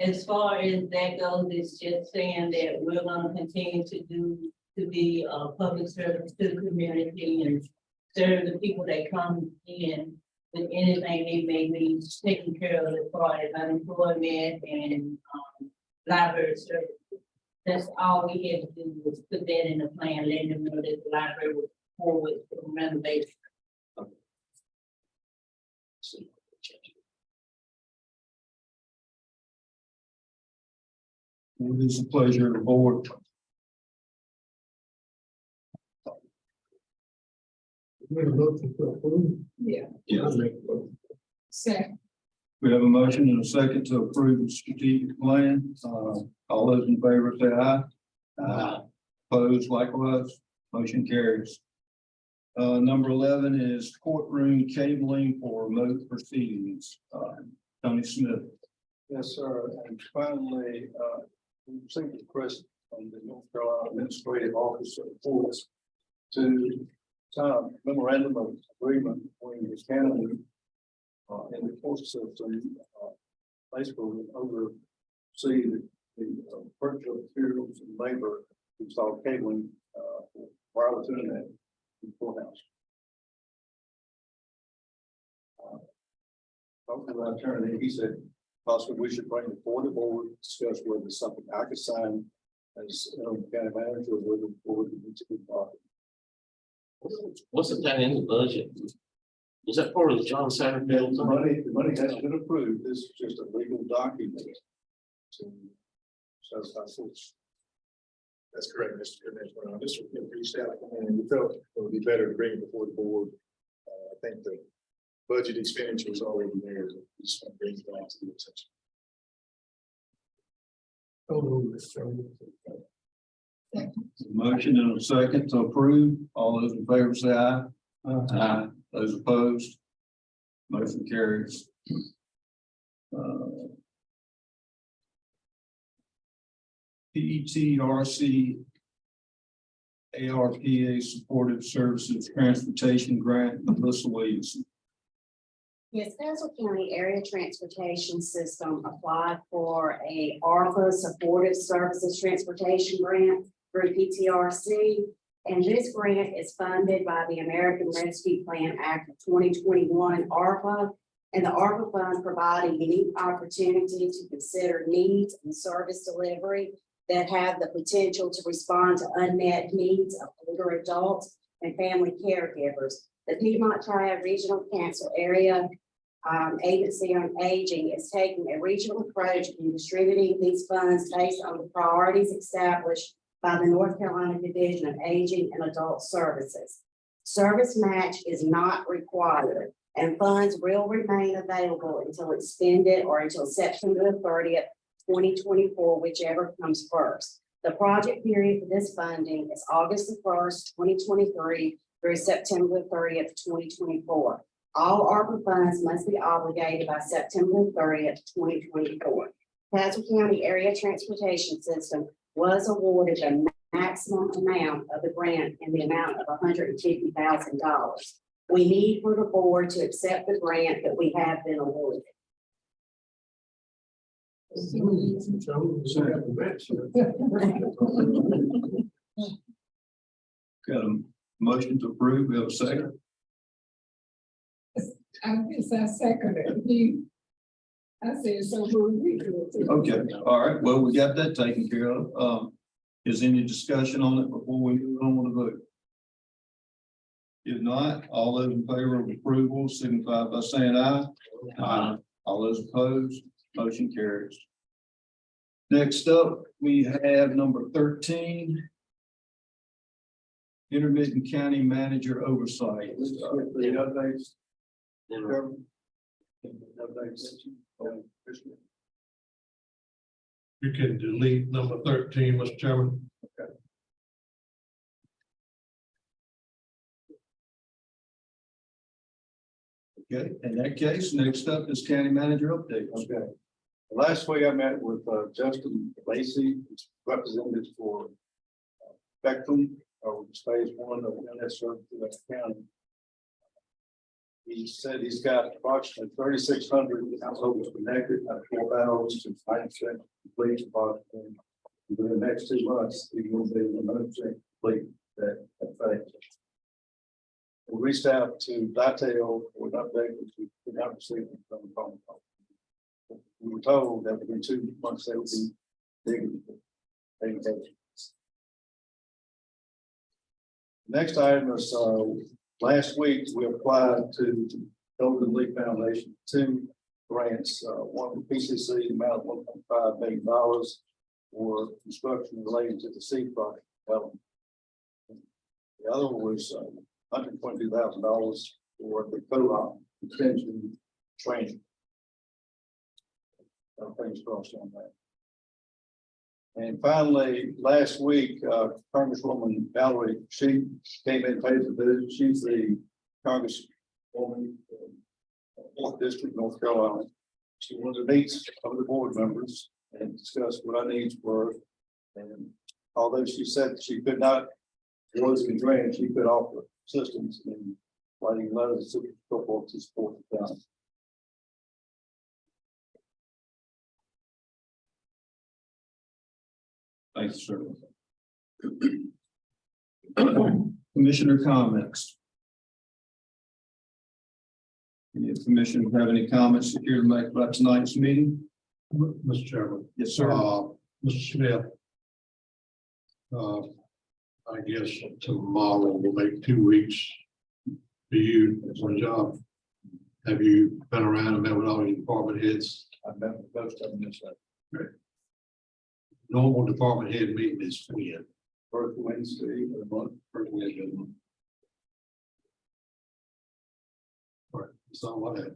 As far as that goes, it's just saying that we're gonna continue to be public service to the community and serve the people that come in with anything they may need taken care of as far as unemployment and, library services. That's all we had to do was put that in the plan, letting them know that the library was forward for renovation. It is a pleasure of the board. Make a motion to approve. Yeah. I'll make a motion. Second. We have a motion and a second to approve the strategic plan. All those in favor say aye. Aye. Opposed likewise, motion carries. Number 11 is courtroom cabling for remote proceedings. Tony Smith. Yes, sir. And finally, we received a request from the North Carolina Administrative Office of the Courts to sign a memorandum of agreement between the county and the court system, basically oversee the purchase of materials and labor to install cabling for wireless internet in the courthouse. Talked to the attorney, he said possibly we should bring it before the board, discuss whether it's something I could sign as county manager, or whether the board needs to be involved. Wasn't that in the budget? Was that part of the John Satterfield? The money has been approved. This is just a legal document to satisfy suits. That's correct, Mr. Commissioner. This reached out and we felt it would be better to bring it before the board. I think the budget expenditure is already there. So we just want to bring it back to the attention. So moved, Mr. Chairman. Motion and a second to approve. All those in favor say aye. Aye. Those opposed, motion carries. PETRC ARPA Supportive Services Transportation Grant, Melissa Williamson. Yes, Tazewell County Area Transportation System applied for a ARPA Supportive Services Transportation Grant through PTRC. And this grant is funded by the American Rescue Plan Act of 2021 ARPA. And the ARPA funds provide a unique opportunity to consider needs and service delivery that have the potential to respond to unmet needs of older adults and family caregivers. The Piedmont Triad Regional Council Area Agency on Aging is taking a regional approach in distributing these funds based on the priorities established by the North Carolina Division of Aging and Adult Services. Service match is not required, and funds will remain available until expended or until September 30th, 2024, whichever comes first. The project period for this funding is August 1st, 2023 through September 30th, 2024. All ARPA funds must be obligated by September 30th, 2024. Tazewell County Area Transportation System was awarded the maximum amount of the grant in the amount of $150,000. We need for the board to accept the grant that we have been awarded. Got a motion to approve. We have a second. I guess I seconded you. I said, so we do it. Okay, all right. Well, we got that taken care of. Is any discussion on it before we move on with the vote? If not, all those in favor of approval signify by saying aye. Aye. All those opposed, motion carries. Next up, we have number 13. Intermittent County Manager Oversight. The updates. You can delete number 13, Mr. Chairman. Okay, in that case, next up is County Manager updates. Okay. Last week I met with Justin Lacey, who's representative for Spectrum, or phase one of internet service to the county. He said he's got approximately 3,600 households connected at 4,000 to 5% complete. Within the next 2 months, he will be 100% complete that phase. We reached out to Datel for an update, which we did not receive from the phone call. We were told that within 2 months they would be digging. Next item is, last week we applied to Golden Leaf Foundation 2 grants, one for PCC, the amount of $1.5 million for construction related to the seed project development. The other one was $122,000 for the co-op extension training. Things crossed on that. And finally, last week, Congresswoman Valerie, she came in and paid the visit. She's the Congresswoman, 4th District, North Carolina. She wanted to meet some of the board members and discuss what our needs were. And although she said she could not, was in grant, she could offer assistance in writing letters to support the town. Thanks, sir. Commissioner comments. Any commissioners have any comments that you're to make about tonight's meeting? Mr. Chairman. Yes, sir. Mr. Smith. I guess tomorrow will make 2 weeks for you as a job. Have you been around and met with all your department heads? I've met with most of them this Great. Normal department head meeting is when? first Wednesday of the month, first Wednesday of the month. All right, that's all I have.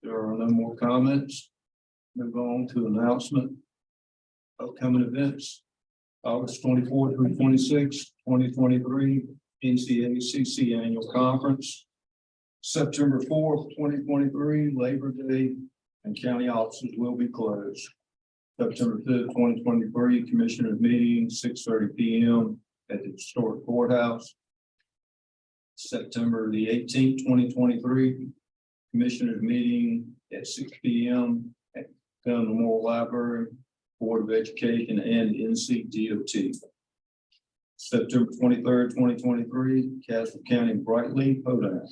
There are no more comments. Move on to announcement. Upcoming events, August 24th through 26th, 2023, NCACC Annual Conference. September 4th, 2023, Labor Day, and county offices will be closed. September 5th, 2023, Commissioners Meeting, 6:30 p.m. at the Historic Courthouse. September the 18th, 2023, Commissioners Meeting at 6 p.m. at Gun Memorial Library, Board of Education, and NCDOT. September 23rd, 2023, Castle County Brightly Hoedown.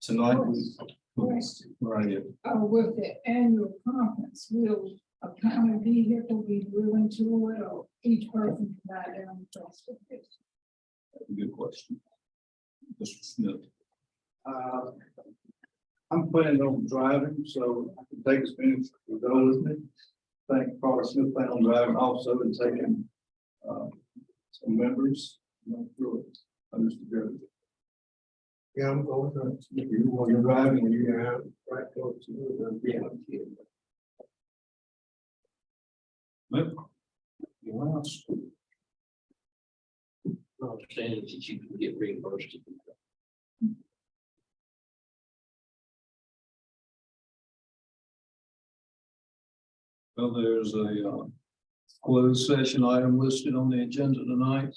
Tonight, right here. With the annual conference, will a county vehicle be willing to it, or each person can ride their own transportation? Good question. Mr. Smith. I'm planning on driving, so I can take as many to go with me. Thank Carter Smith plan on driving also and taking some members. Mr. Jerry. Yeah, I'm going to. You're driving and you're Yeah, right close to you. Yeah. Well, anyone else? My understanding is that you can get reimbursed. Well, there's a closed session item listed on the agenda tonight.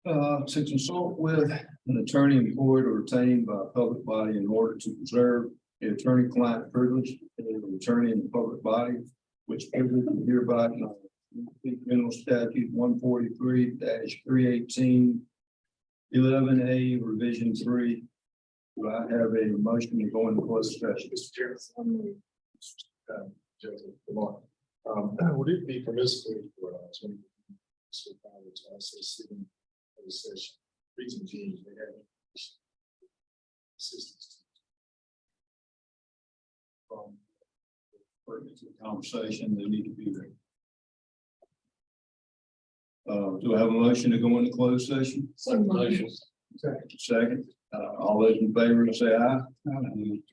To consult with an attorney employed or retained by a public body in order to preserve the attorney-client privilege of the attorney in the public body, which privilege is hereby General Statute 143-318 11A Revision 3. Do I have a motion to go into closed session? Mr. Chairman. Joseph, good morning. Would it be permissible for to also sit in the session, reason G, they have assistance From the conversation, they need to be there. Do I have a motion to go into closed session? Motion. Second, all those in favor say aye.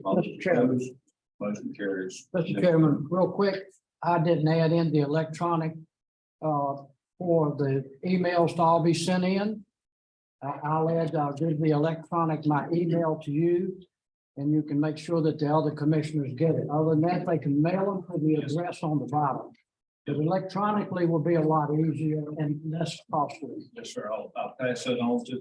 All those Mr. Chairman. opposed, motion carries. Mr. Chairman, real quick, I didn't add in the electronic for the emails to all be sent in. I'll give the electronic, my email to you, and you can make sure that the other commissioners get it. Other than that, they can mail them to the address on the bottom. Because electronically will be a lot easier and less costly. Yes, sir. I'll pass that on to